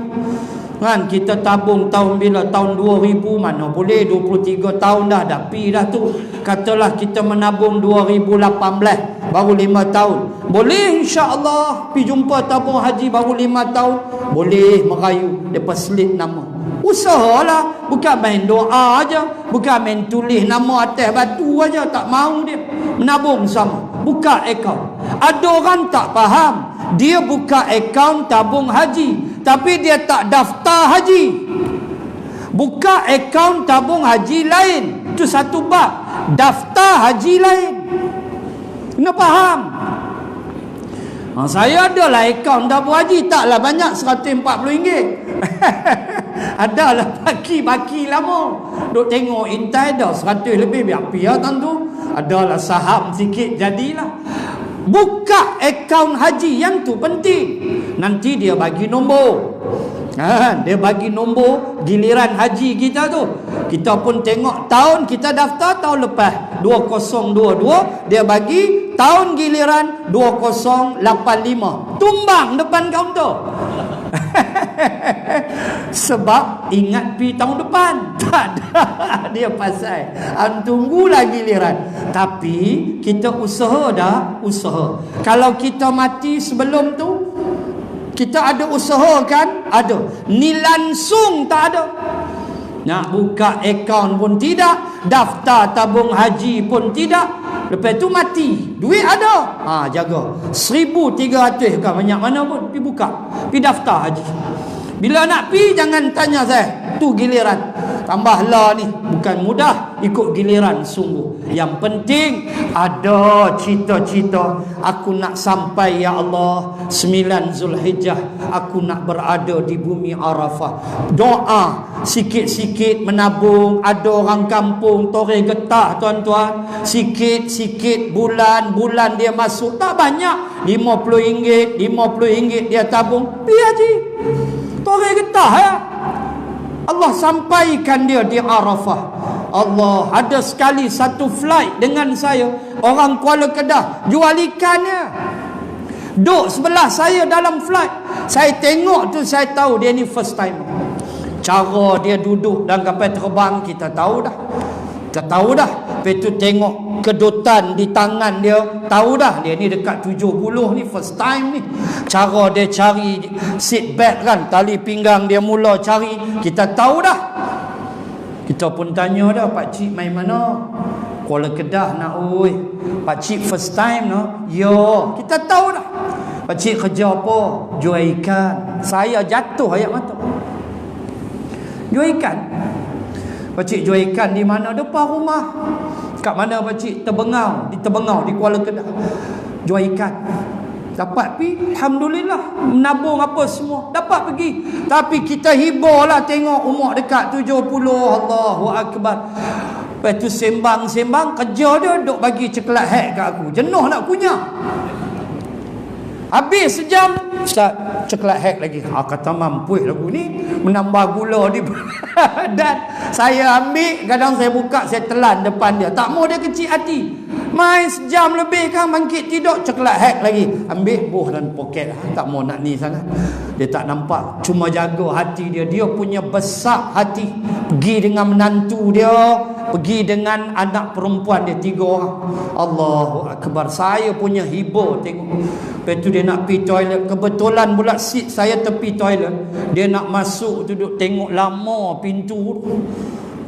Speaker 1: kan, kita tabung tahun bila? Tahun 2000, mana boleh 23 tahun dah pi dah tu. Katalah kita menabung 2018, baru 5 tahun. Boleh insya-Allah pi jumpa tabung haji baru 5 tahun, boleh merayu depa selit nama. Usahalah, bukan main doa aja, bukan main tulis nama atas batu aja, tak mau dia. Menabung sama, buka akaun. Ada orang tak faham, dia buka akaun tabung haji, tapi dia tak daftar haji. Buka akaun tabung haji lain, itu satu bab. Daftar haji lain. Kena faham. Saya adalah akaun tabung haji, taklah banyak, RM140. Adalah baki lama. Duk tengok intai dah 100 lebih, biar pia tentu. Adalah saham sikit jadilah. Buka akaun haji, yang tu penting. Nanti dia bagi nombor. Dia bagi nombor giliran haji kita tu. Kita pun tengok tahun kita daftar tahun lepas 2022, dia bagi tahun giliran 2085. Tumbang depan kaunter. Sebab ingat pi tahun depan. Tak ada. Dia pasal tunggulah giliran. Tapi kita usaha dah, usaha. Kalau kita mati sebelum tu, kita ada usaha kan? Ada. Ni langsung tak ada. Nak buka akaun pun tidak, daftar tabung haji pun tidak. Lepas tu mati, duit ada. Jaga. 1,300 kan, banyak mana pun pergi buka, pergi daftar haji. Bila nak pergi jangan tanya saya, tu giliran. Tambahlah ni, bukan mudah ikut giliran sungguh. Yang penting ada cita-cita, aku nak sampai ya Allah 9 Zulhijjah, aku nak berada di bumi Arafah. Doa sikit-sikit menabung. Ada orang kampung toreh getah tuan-tuan, sikit-sikit bulan dia masuk, tak banyak, RM50 dia tabung, pergi haji. Toreh getah ya. Allah sampaikan dia di Arafah. Allah, ada sekali satu flight dengan saya, orang Kuala Kedah jual ikannya, duduk sebelah saya dalam flight. Saya tengok tu, saya tahu dia ni first time. Cara dia duduk dan kapal terbang kita tahu dah. Kita tahu dah. Lepas tu tengok kedutan di tangan dia, tahu dah dia ni dekat 70 ni, first time ni. Cara dia cari seat belt kan, tali pinggang dia mula cari, kita tahu dah. Kita pun tanya dah, Pak Cik main mana? Kuala Kedah nak oi. Pak Cik first time no? Yo, kita tahu dah. Pak Cik kerja apa? Jual ikan. Saya jatuh ayat mata. Jual ikan. Pak Cik jual ikan di mana? Depan rumah. Kat mana Pak Cik? Terbengau. Di Terbengau, di Kuala Kedah. Jual ikan. Dapat pergi, alhamdulillah, menabung apa semua, dapat pergi. Tapi kita hiburlah tengok umur dekat 70. Allahu Akbar. Lepas tu sembang-sembang, kerja dia duk bagi coklat hack kat aku. Jenuh nak kunyah. Habis sejam, Ustaz, coklat hack lagi. Kata mampu lagu ni, menambah gula di badan. Saya ambil, kadang saya buka, saya telan depan dia. Tak mau dia kecil hati. Main sejam lebih kan, bangkit tidur, coklat hack lagi. Ambil, buh dalam poket. Tak mau nak ni sangat. Dia tak nampak. Cuma jaga hati dia. Dia punya besar hati. Pergi dengan menantu dia, pergi dengan anak perempuan dia, 3 orang. Allahu Akbar. Saya punya hibur tengok. Lepas tu dia nak pergi toilet. Kebetulan pula seat saya tepi toilet. Dia nak masuk tu, duduk tengok lama pintu.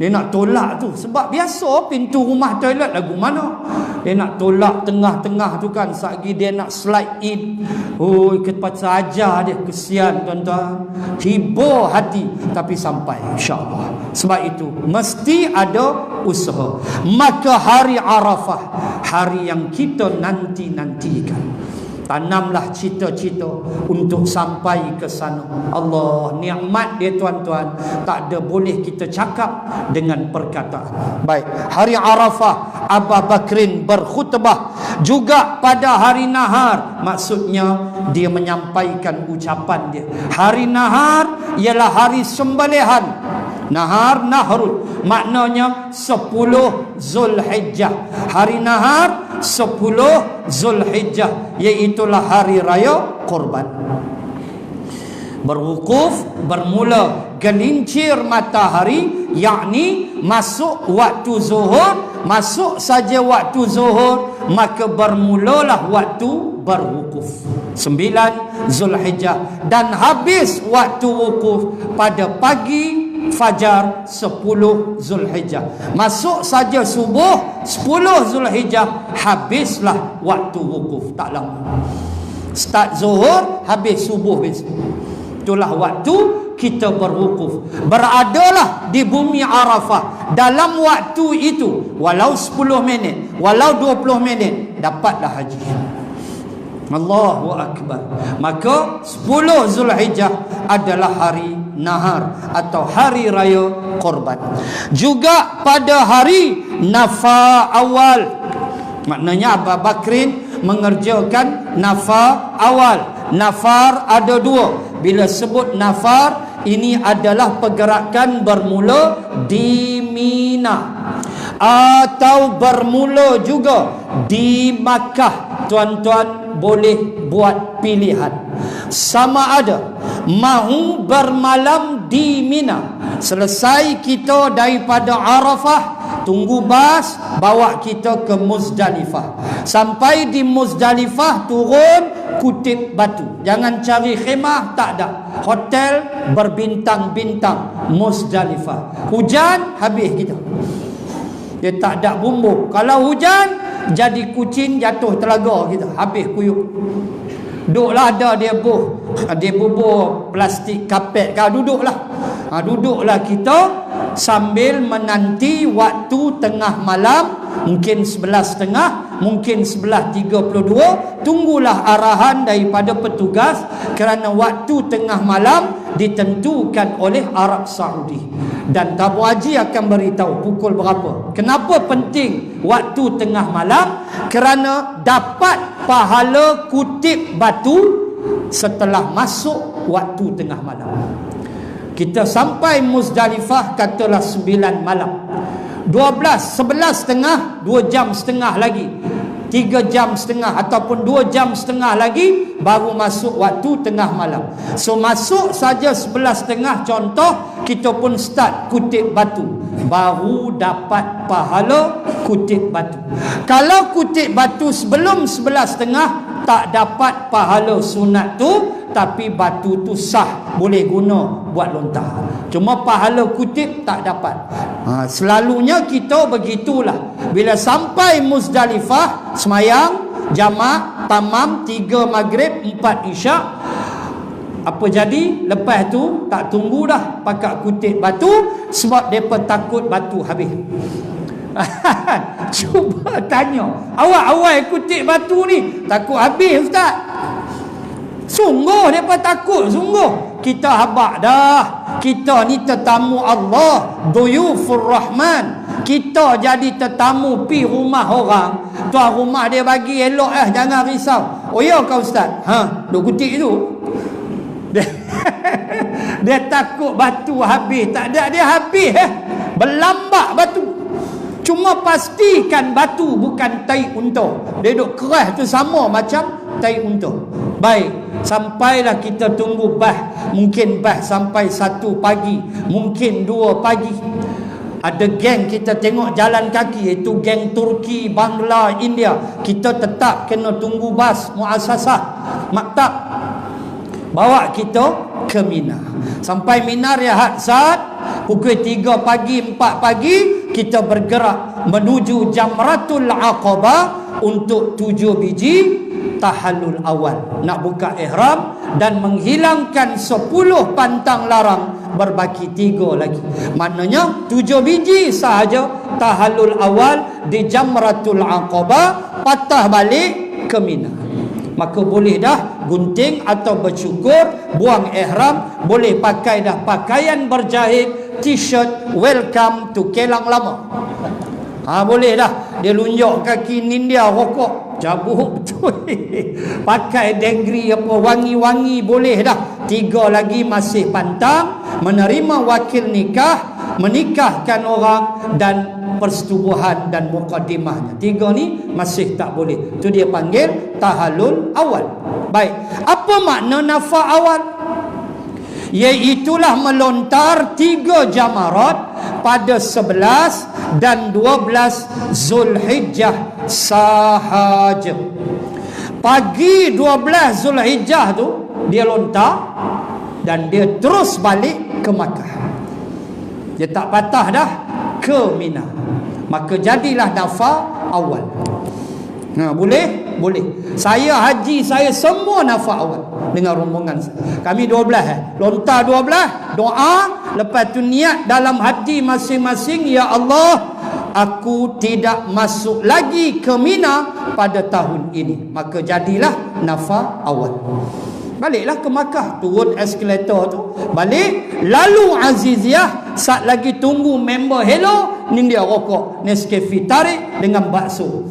Speaker 1: Dia nak tolak tu. Sebab biasa pintu rumah toilet lagu mana. Dia nak tolak tengah-tengah tu kan. Satgi dia nak slide in. Oh, kepatah ajar dia. Kesian tuan-tuan. Hibur hati. Tapi sampai insyaAllah. Sebab itu mesti ada usaha. Maka hari Arafah, hari yang kita nanti-nantikan. Tanamlah cita-cita untuk sampai ke sana. Allah, nikmat dia tuan-tuan, tak ada boleh kita cakap dengan perkataan. Baik, hari Arafah Abu Bakrin berkhutbah juga pada hari nahar. Maksudnya dia menyampaikan ucapan dia. Hari nahar ialah hari sembelihan. Nahar, nahrul, maknanya 10 Zulhijjah. Hari nahar 10 Zulhijjah, iaitulah hari raya Korban. Berwukuf bermula gelincir matahari, yakni masuk waktu zuhur. Masuk saja waktu zuhur, maka bermulalah waktu berwukuf 9 Zulhijjah, dan habis waktu wukuf pada pagi fajar 10 Zulhijjah. Masuk saja subuh 10 Zulhijjah, habislah waktu wukuf. Tak lama, start zuhur, habis subuh besok. Itulah waktu kita berwukuf. Beradalah di bumi Arafah. Dalam waktu itu, walau 10 minit, walau 20 minit, dapatlah haji. Allahu Akbar. Maka 10 Zulhijjah adalah hari nahar atau hari raya Korban. Juga pada hari Nafar awal, maknanya Abu Bakrin mengerjakan Nafar awal. Nafar ada dua. Bila sebut Nafar, ini adalah pergerakan bermula di Mina atau bermula juga di Makkah. Tuan-tuan boleh buat pilihan. Sama ada mahu bermalam di Mina, selesai kita daripada Arafah, tunggu bas bawa kita ke Muzdalifah. Sampai di Muzdalifah turun kutip batu. Jangan cari khemah, tak ada. Hotel berbintang-bintang Muzdalifah. Hujan, habis kita. Dia tak ada bumbu. Kalau hujan, jadi kucing jatuh telaga kita, habis kuyuk. Duduklah, ada dia bubur plastik kapet kau, duduklah. Duduklah kita sambil menanti waktu tengah malam, mungkin 11.30, mungkin 11.32. Tunggulah arahan daripada petugas, kerana waktu tengah malam ditentukan oleh Arab Saudi, dan tabung haji akan beritahu pukul berapa. Kenapa penting waktu tengah malam? Kerana dapat pahala kutip batu setelah masuk waktu tengah malam. Kita sampai Muzdalifah katalah 9 malam, 12, 11.30, 2 jam setengah lagi, 3 jam setengah ataupun 2 jam setengah lagi baru masuk waktu tengah malam. So masuk saja 11.30 contoh, kita pun start kutip batu, baru dapat pahala kutip batu. Kalau kutip batu sebelum 11.30, tak dapat pahala sunat tu, tapi batu tu sah, boleh guna buat lontar. Cuma pahala kutip tak dapat. Selalunya kita begitulah. Bila sampai Muzdalifah, semayang jamak tamam 3 maghrib 4 isyak. Apa jadi? Lepas tu tak tunggu dah pakat kutip batu, sebab mereka takut batu habis. Cuba tanya, awal-awal kutip batu ni takut habis ustaz. Sungguh mereka takut, sungguh. Kita habaq dah. Kita ni tetamu Allah, duyufur Rahman. Kita jadi tetamu pi rumah orang, tuan rumah dia bagi elok jangan risau. Oh ya kau ustaz? Duk kutip tu. Dia takut batu habis. Tak ada, dia habis berlambak batu. Cuma pastikan batu bukan tai unta. Dia duk keras tu sama macam tai unta. Baik, sampailah kita tunggu mungkin sampai 1 pagi, mungkin 2 pagi. Ada geng kita tengok jalan kaki, iaitu geng Turki, Bangla, India. Kita tetap kena tunggu bas muasasah maktab bawa kita ke Mina. Sampai Mina rehat saat pukul 3 pagi, 4 pagi kita bergerak menuju Jamratul Aqabah untuk 7 biji tahallul awal, nak buka ihram dan menghilangkan 10 pantang larang, berbaki 3 lagi. Maknanya 7 biji sahaja tahallul awal di Jamratul Aqabah, patah balik ke Mina. maka boleh dah gunting atau bercukur, buang ihram, boleh pakai dah pakaian berjahit, t-shirt, welcome to Kelang Lama. Boleh dah. Dia lunjuk kaki India rokok, cabuk betul. Pakai dengri apa wangi-wangi, boleh dah. 3 lagi masih pantang, menerima wakil nikah, menikahkan orang, dan persetubuhan dan mukadimahnya. 3 ni masih tak boleh. Itu dia panggil tahallul awal. Baik, apa makna nafa awal? Iaitulah melontar 3 jamarat pada 11 dan 12 Zulhijjah sahaja. Pagi 12 Zulhijjah tu dia lontar dan dia terus balik ke Makkah. Dia tak patah dah ke Mina. Maka jadilah nafa awal. Boleh? Boleh. Saya haji, saya semua nafa awal dengan rombongan saya. Kami 12 lontar 12, doa, lepas tu niat dalam hati masing-masing, ya Allah, aku tidak masuk lagi ke Mina pada tahun ini. Maka jadilah nafa awal. Baliklah ke Makkah, turun eskalator tu, balik, lalu Aziziyah, saat lagi tunggu member hello, ni dia rokok Nescafe tarik dengan bakso.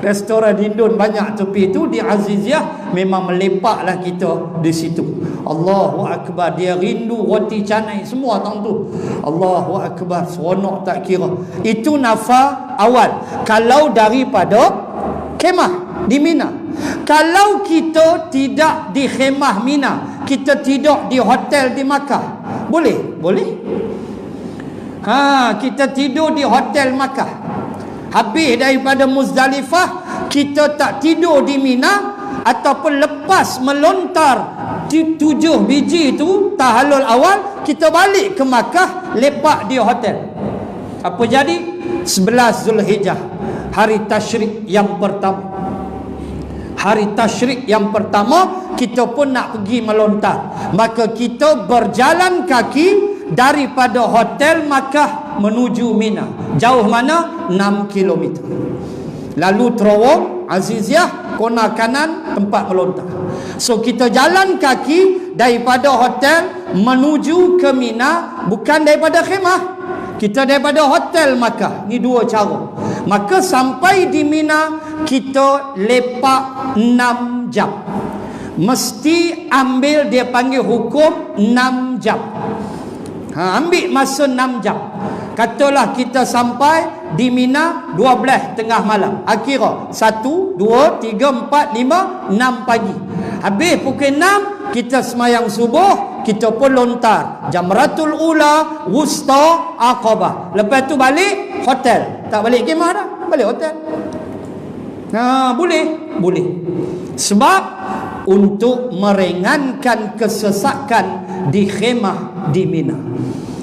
Speaker 1: Restoran Indon banyak tepi tu, di Aziziyah memang melepaklah kita di situ. Allahu Akbar, dia rindu roti canai semua tahun tu. Allahu Akbar, seronok tak kira. Itu nafa awal kalau daripada kemah di Mina. Kalau kita tidak di khemah Mina, kita tidur di hotel di Makkah, boleh? Boleh. Kita tidur di hotel Makkah. Habis daripada Muzdalifah, kita tak tidur di Mina, ataupun lepas melontar 7 biji tu tahallul awal, kita balik ke Makkah, lepak di hotel. Apa jadi? 11 Zulhijjah, hari tasyrik yang pertama. Hari tasyrik yang pertama, kita pun nak pergi melontar. Maka kita berjalan kaki daripada hotel Makkah menuju Mina. Jauh mana? 6 km. Lalu terowong Aziziyah, kona kanan tempat melontar. So kita jalan kaki daripada hotel menuju ke Mina, bukan daripada khemah. Kita daripada hotel Makkah. Ni 2 cara. Maka sampai di Mina, kita lepak 6 jam. Mesti ambil, dia panggil hukum 6 jam. Ambil masa 6 jam. Katalah kita sampai di Mina 12 tengah malam. Akhirnya 1, 2, 3, 4, 5, 6 pagi. Habis pukul 6 kita semayang subuh, kita pun lontar Jamratul Ula, Wusta, Aqabah. Lepas tu balik hotel. Tak balik kemah dah, balik hotel. Boleh? Boleh. Sebab untuk meringankan kesesakan di khemah di Mina,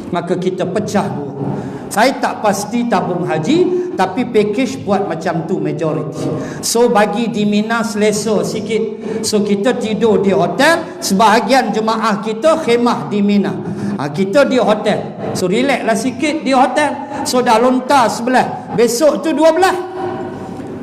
Speaker 1: maka kita pecah 2. Saya tak pasti tabung haji, tapi package buat macam tu majority. So bagi di Mina selesa sikit. So kita tidur di hotel, sebahagian jemaah kita khemah di Mina. Kita di hotel. So relax lah sikit di hotel. So dah lontar 11. Besok tu 12.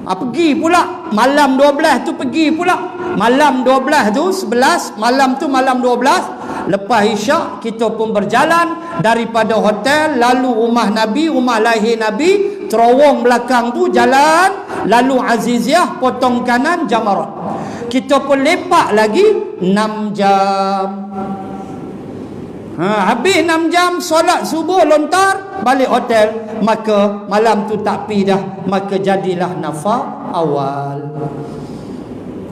Speaker 1: Pergi pula malam 12 tu, pergi pula malam 12 tu 11, malam tu malam 12. Lepas isyak kita pun berjalan daripada hotel, lalu rumah Nabi, rumah lahir Nabi, terowong belakang tu jalan, lalu Aziziyah, potong kanan jamarat. Kita pun lepak lagi 6 jam. Habis 6 jam solat subuh, lontar balik hotel. Maka malam tu tak pi dah, maka jadilah nafa awal.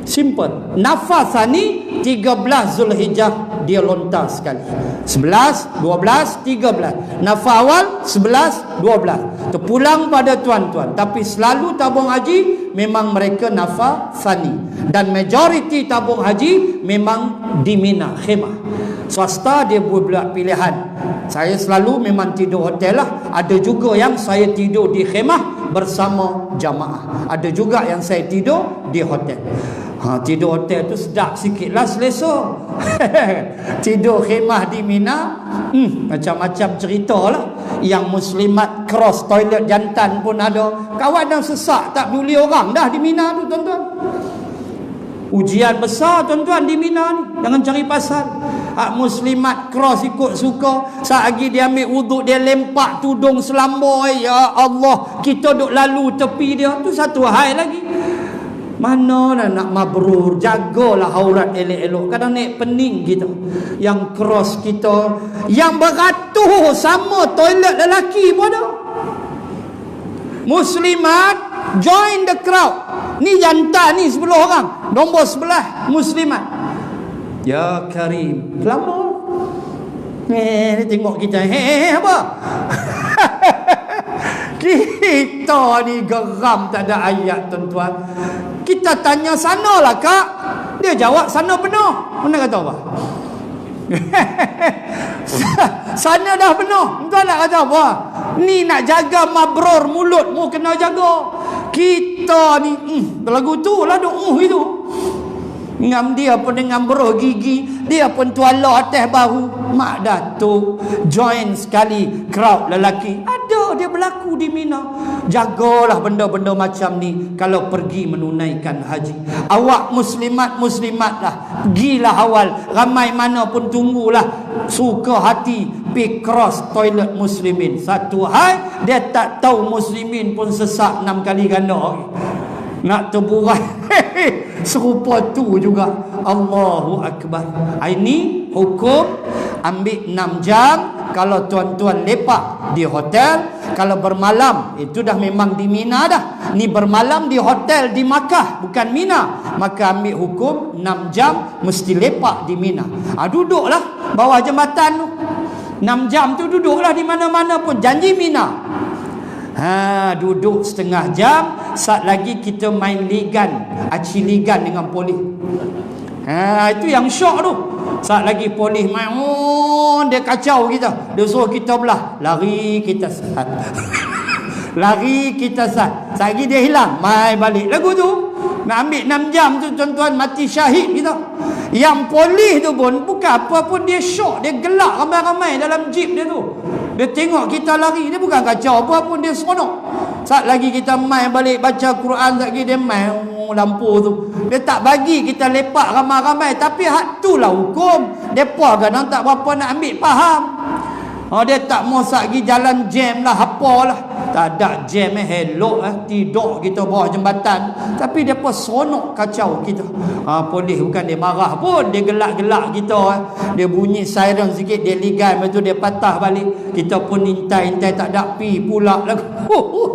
Speaker 1: Simple. Nafa sani 13 Zulhijjah dia lontar sekali. 11, 12, 13. Nafa awal 11, 12. Terpulang pada tuan-tuan. Tapi selalu tabung haji memang mereka nafa sani. Dan majoriti tabung haji memang di Mina, khemah. Swasta dia buat pilihan. Saya selalu memang tidur hotel lah. Ada juga yang saya tidur di khemah bersama jamaah. Ada juga yang saya tidur di hotel. Tidur hotel tu sedap sikit lah, selesa. Tidur khemah di Mina, macam-macam cerita lah. Yang muslimat cross toilet jantan pun ada. Kawan yang sesak tak peduli orang dah di Mina tu, tuan-tuan. Ujian besar tuan-tuan di Mina ni. Jangan cari pasal. Hak muslimat cross ikut suka. Saat lagi dia ambil wuduk, dia lempak tudung selamba. Ya Allah, kita duk lalu tepi dia. Tu satu hal lagi. Mana nak mabrur. Jagalah aurat elok-elok. Kadang naik pening kita. Yang cross kita, yang beratur sama toilet lelaki pun ada. Muslimat join the crowd. Ni jantan ni 10 orang, nombor 11 muslimat. Ya Karim, lama. Dia tengok kita, apa? Kita ni geram tak ada ayat tuan-tuan. Kita tanya sanalah kak, dia jawab sana penuh. Mana kata apa? Sana dah penuh. Tuan nak kata apa? Ni nak jaga mabrur mulutmu kena jaga. Kita ni lagu tu lah duk itu. Ngam dia pun dengan beruh gigi, dia pun tuala atas bahu. Mak Datuk join sekali crowd lelaki. Ada dia berlaku di Mina. Jagalah benda-benda macam ni kalau pergi menunaikan haji. Awak muslimat lah, pergilah awal. Ramai mana pun tunggulah, suka hati pi cross toilet muslimin. Satu hal dia tak tahu muslimin pun sesak 6 kali ganda. Nak terburai serupa tu juga. Allahu Akbar. Ini hukum ambil 6 jam kalau tuan-tuan lepak di hotel. Kalau bermalam, itu dah memang di Mina dah. Ni bermalam di hotel di Makkah, bukan Mina. Maka ambil hukum 6 jam mesti lepak di Mina. Duduklah bawah jambatan tu 6 jam tu, duduklah di mana-mana pun. Janji Mina. Duduk setengah jam. Saat lagi kita main ligan, aci ligan dengan polis. Itu yang syok tu. Saat lagi polis main, dia kacau kita. Dia suruh kita belah. Lari kita sat. Lari kita sat. Saat lagi dia hilang, mai balik. Lagu tu nak ambil 6 jam tu tuan-tuan, mati syahid kita. Yang polis tu pun bukan apa pun, dia syok. Dia gelak ramai-ramai dalam jeep dia tu. Dia tengok kita lari, dia bukan kacau apa pun, dia seronok. Saat lagi kita main balik baca Quran, saat lagi dia main lampu tu. Dia tak bagi kita lepak ramai-ramai. Tapi hak tu lah hukum. Mereka kadang tak berapa nak ambil faham. Dia tak mau saat lagi jalan jam lah, apalah. Tak ada jam helok tidur kita bawah jambatan. Tapi dia pun seronok kacau kita. Polis bukan dia marah pun, dia gelak-gelak kita. Dia bunyi siren sikit, dia ligan, lepas tu dia patah balik. Kita pun intai-intai tak ada pi pula lah.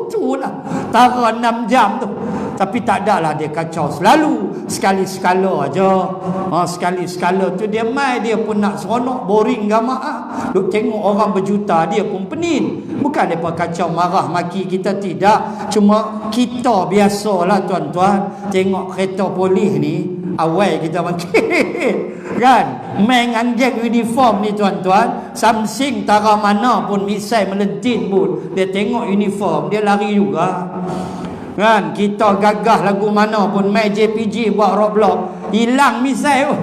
Speaker 1: Tu lah tara 6 jam tu. Tapi tak ada lah dia kacau selalu. Sekali-sekala aja. Sekali-sekala tu dia mai, dia pun nak seronok, boring gamak. Duk tengok orang berjuta, dia pun penin. Bukan dia pun kacau marah maki kita, tidak. Cuma kita biasalah tuan-tuan, tengok kereta polis ni, awal kita makin kan, main anjek uniform ni tuan-tuan, Samsing tara mana pun misai melentin pun, dia tengok uniform dia lari juga kan. Kita gagah lagu mana pun main JPG buat Roblox, hilang misai tu.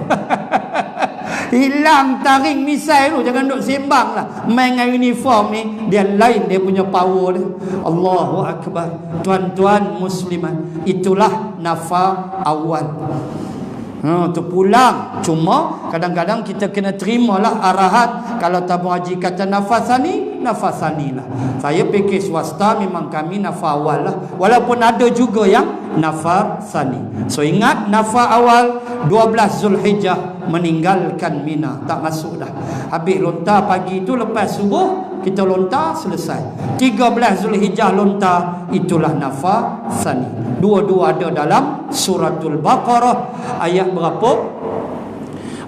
Speaker 1: Hilang taring misai tu. Jangan duk sembang lah. Main dengan uniform ni, dia lain dia punya power dia. Allahu Akbar. Tuan-tuan muslimat, itulah nafar awal. Tu pulang. Cuma kadang-kadang kita kena terimalah arahan. Kalau tabung haji kata nafasani, nafasani lah. Saya fikir swasta, memang kami nafar awal lah. Walaupun ada juga yang nafar sani. So ingat, nafar awal 12 Zulhijjah meninggalkan Mina, tak masuk dah. Habis lontar pagi tu, lepas subuh kita lontar, selesai. 13 Zulhijjah lontar, itulah nafar sani. Dua-dua ada dalam suratul Baqarah. Ayat berapa?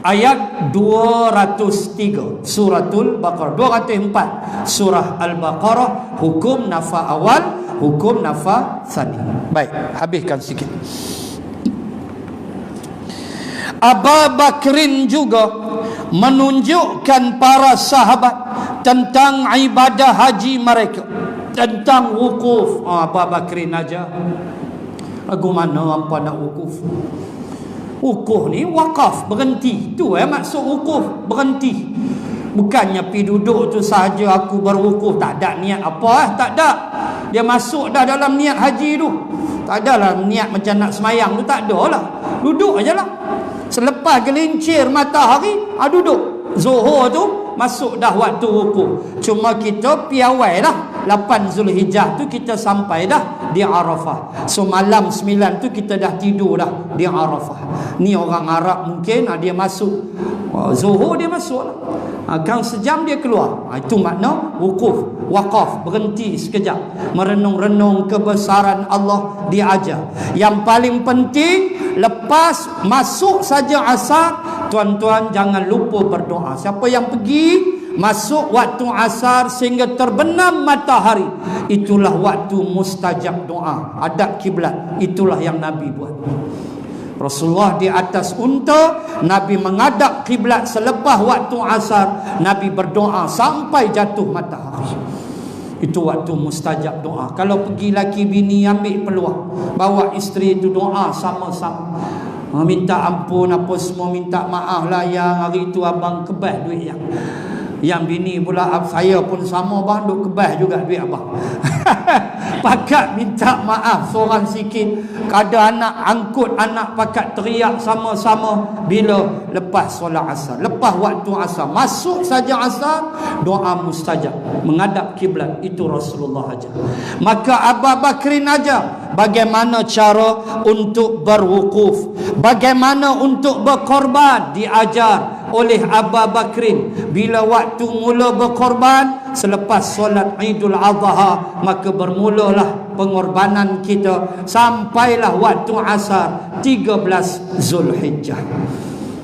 Speaker 1: Ayat 203 suratul Baqarah. 204 surah Al-Baqarah. Hukum nafar awal, hukum nafar sani. Baik, habiskan sikit. Abu Bakrin juga menunjukkan para sahabat tentang ibadah haji mereka, tentang wukuf. Abu Bakrin aja. Lagu mana apa nak wukuf? Wukuf ni wakaf, berhenti. Tu maksud wukuf, berhenti. Bukannya pi duduk tu sahaja aku berwukuf, tak ada niat apa, tak ada. Dia masuk dah dalam niat haji tu. Tak adalah niat macam nak semayang tu, tak ada lah. duduk aja lah. Selepas gelincir matahari, duduk. Zuhur tu masuk dah waktu wukuf. Cuma kita piawai lah 8 Zulhijjah tu kita sampai dah di Arafah. So malam 9 tu kita dah tidur dah di Arafah. Ni orang Arab mungkin dia masuk Zuhur, dia masuk lah. Kang sejam dia keluar. Itu makna wukuf, wakaf, berhenti sekejap, merenung-renung kebesaran Allah, diajar. Yang paling penting, lepas masuk saja asar, tuan-tuan jangan lupa berdoa. Siapa yang pergi masuk waktu asar sehingga terbenam matahari, itulah waktu mustajab doa, adab kiblat. Itulah yang Nabi buat. Rasulullah di atas unta, Nabi menghadap kiblat selepas waktu asar, Nabi berdoa sampai jatuh matahari. Itu waktu mustajab doa. Kalau pergi laki bini, ambil peluang, bawa isteri itu doa sama-sama, minta ampun apa semua, minta maaf lah yang hari itu abang kebas duit yang bini pula, saya pun sama bang, duk kebas juga duit abang. Pakat minta maaf seorang sikit. Ada anak, angkut anak pakat teriak sama-sama bila lepas solat asar, lepas waktu asar, masuk saja asar, doa mustajab, menghadap kiblat. Itu Rasulullah aja. Maka Abu Bakrin aja bagaimana cara untuk berwukuf, bagaimana untuk berkorban, diajar oleh Abu Bakrin. Bila waktu mula berkorban selepas solat Idul Adha, maka bermulalah pengorbanan kita sampailah waktu asar 13 Zulhijjah.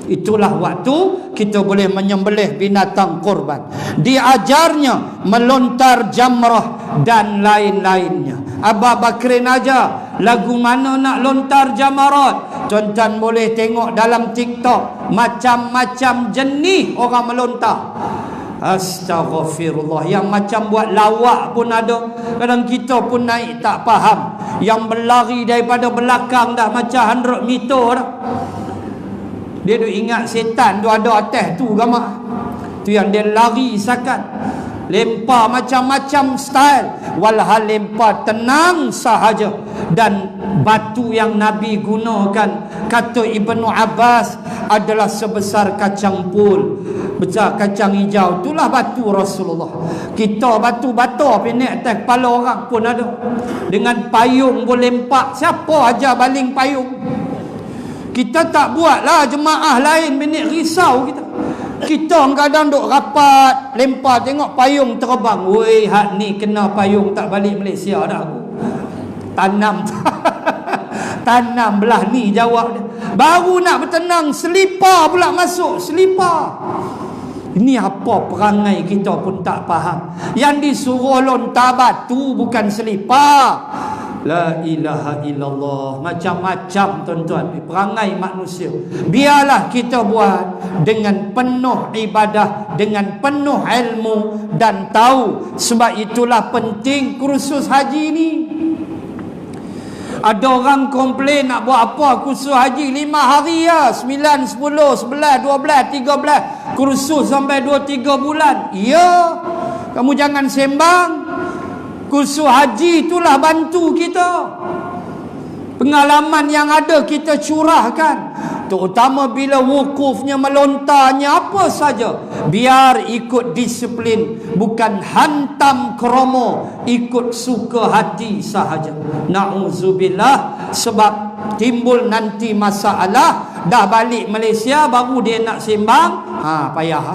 Speaker 1: Itulah waktu kita boleh menyembelih binatang korban. Diajarnya melontar jamrah dan lain-lainnya. Abu Bakrin aja lagu mana nak lontar jamarat. Tuan-tuan boleh tengok dalam TikTok, macam-macam jenis orang melontar. Astaghfirullah. Yang macam buat lawak pun ada. Kadang kita pun naik tak faham. Yang berlari daripada belakang dah macam 100 meter dah. Dia duk ingat setan tu ada atas tu gamak. Tu yang dia lari sakat. Lempar macam-macam style. Walhal lempar tenang sahaja. Dan batu yang Nabi gunakan, kata Ibnu Abbas, adalah sebesar kacang pul, besar kacang hijau. Itulah batu Rasulullah. Kita batu bata pendek atas kepala orang pun ada. Dengan payung boleh lempar. Siapa aja baling payung? Kita tak buatlah, jemaah lain minit risau kita. Kita kadang duk rapat, lempar, tengok payung terbang. Woi, hak ni kena payung tak balik Malaysia dah aku. Tanam tanam belah ni jawab dia. Baru nak bertenang, selipar pula masuk, selipar. Ini apa perangai kita pun tak faham. Yang disuruh lontar batu bukan selipar. La ilaha illallah. Macam-macam tuan-tuan perangai manusia. Biarlah kita buat dengan penuh ibadah, dengan penuh ilmu dan tahu. Sebab itulah penting kursus haji ni. Ada orang komplain nak buat apa kursus haji 5 hari ya, 9, 10, 11, 12, 13 kursus sampai 2-3 bulan. Ya, kamu jangan sembang. Kursus haji itulah bantu kita. Pengalaman yang ada kita curahkan. Terutama bila wukufnya, melontarnya, apa saja. Biar ikut disiplin. Bukan hantam kromo, ikut suka hati sahaja. Na'udzubillah. Sebab timbul nanti masalah. Dah balik Malaysia baru dia nak sembang. Payah.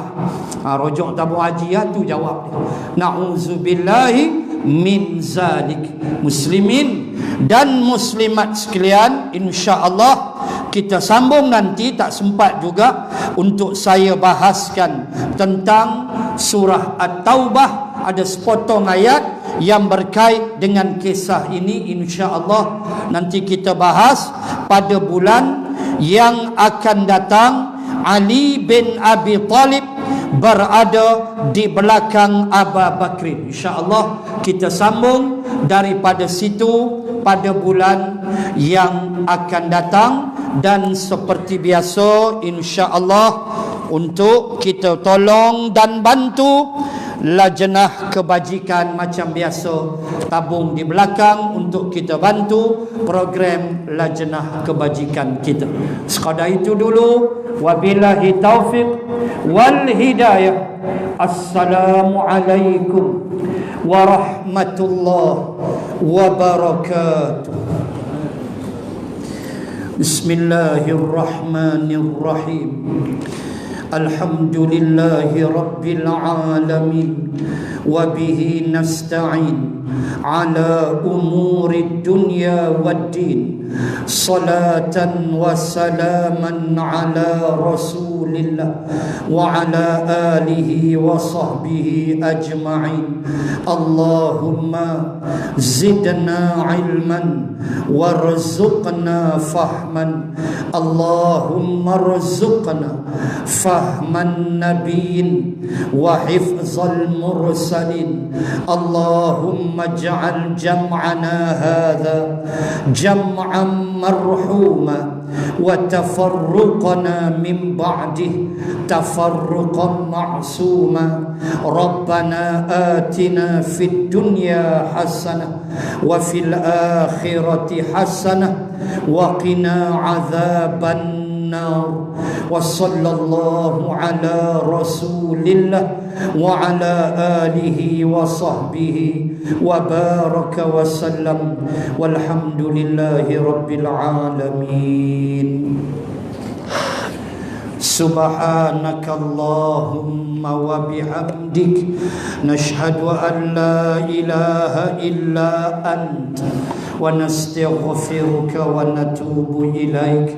Speaker 1: Rojok tabung haji tu jawab dia. Na'udzubillahi min zalik. Muslimin dan muslimat sekalian, insya-Allah kita sambung nanti. Tak sempat juga untuk saya bahaskan tentang surah At-Taubah. Ada sepotong ayat yang berkait dengan kisah ini. InsyaAllah nanti kita bahas pada bulan yang akan datang. Ali bin Abi Talib berada di belakang Abu Bakrin. InsyaAllah kita sambung daripada situ pada bulan yang akan datang. Dan seperti biasa, insya-Allah untuk kita tolong dan bantu lajnah kebajikan macam biasa tabung di belakang untuk kita bantu program lajnah kebajikan kita. Sekadar itu dulu. Wabillahi taufiq wal hidayah. Assalamualaikum warahmatullahi wabarakatuh. Bismillahirrahmanirrahim. Alhamdulillahi rabbil alamin wa bihi nasta'in ala umuri dunya waddin. Salatan wa salaman ala rasulillah wa ala alihi wa sahbihi ajma'in. Allahumma zidna ilman warzuqna fahman. Allahumma rzuqna fahman nabiyyin wa hifzal mursalin. Allahumma ij'al jam'ana hadha jam'an marhuma wa tafarruqana min ba'dih tafarruqan ma'suma. Rabbana atina fid dunya hasanah wa fil akhirati hasanah wa qina adzaban النار. وصلى الله على رسول الله وعلى آله وصحبه وبارك وسلم والحمد لله رب العالمين. سبحانك اللهم وبحمدك نشهد أن لا إله إلا أنت ونستغفرك ونتوب إليك.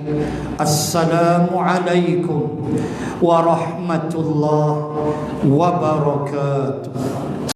Speaker 1: السلام عليكم ورحمة الله وبركاته.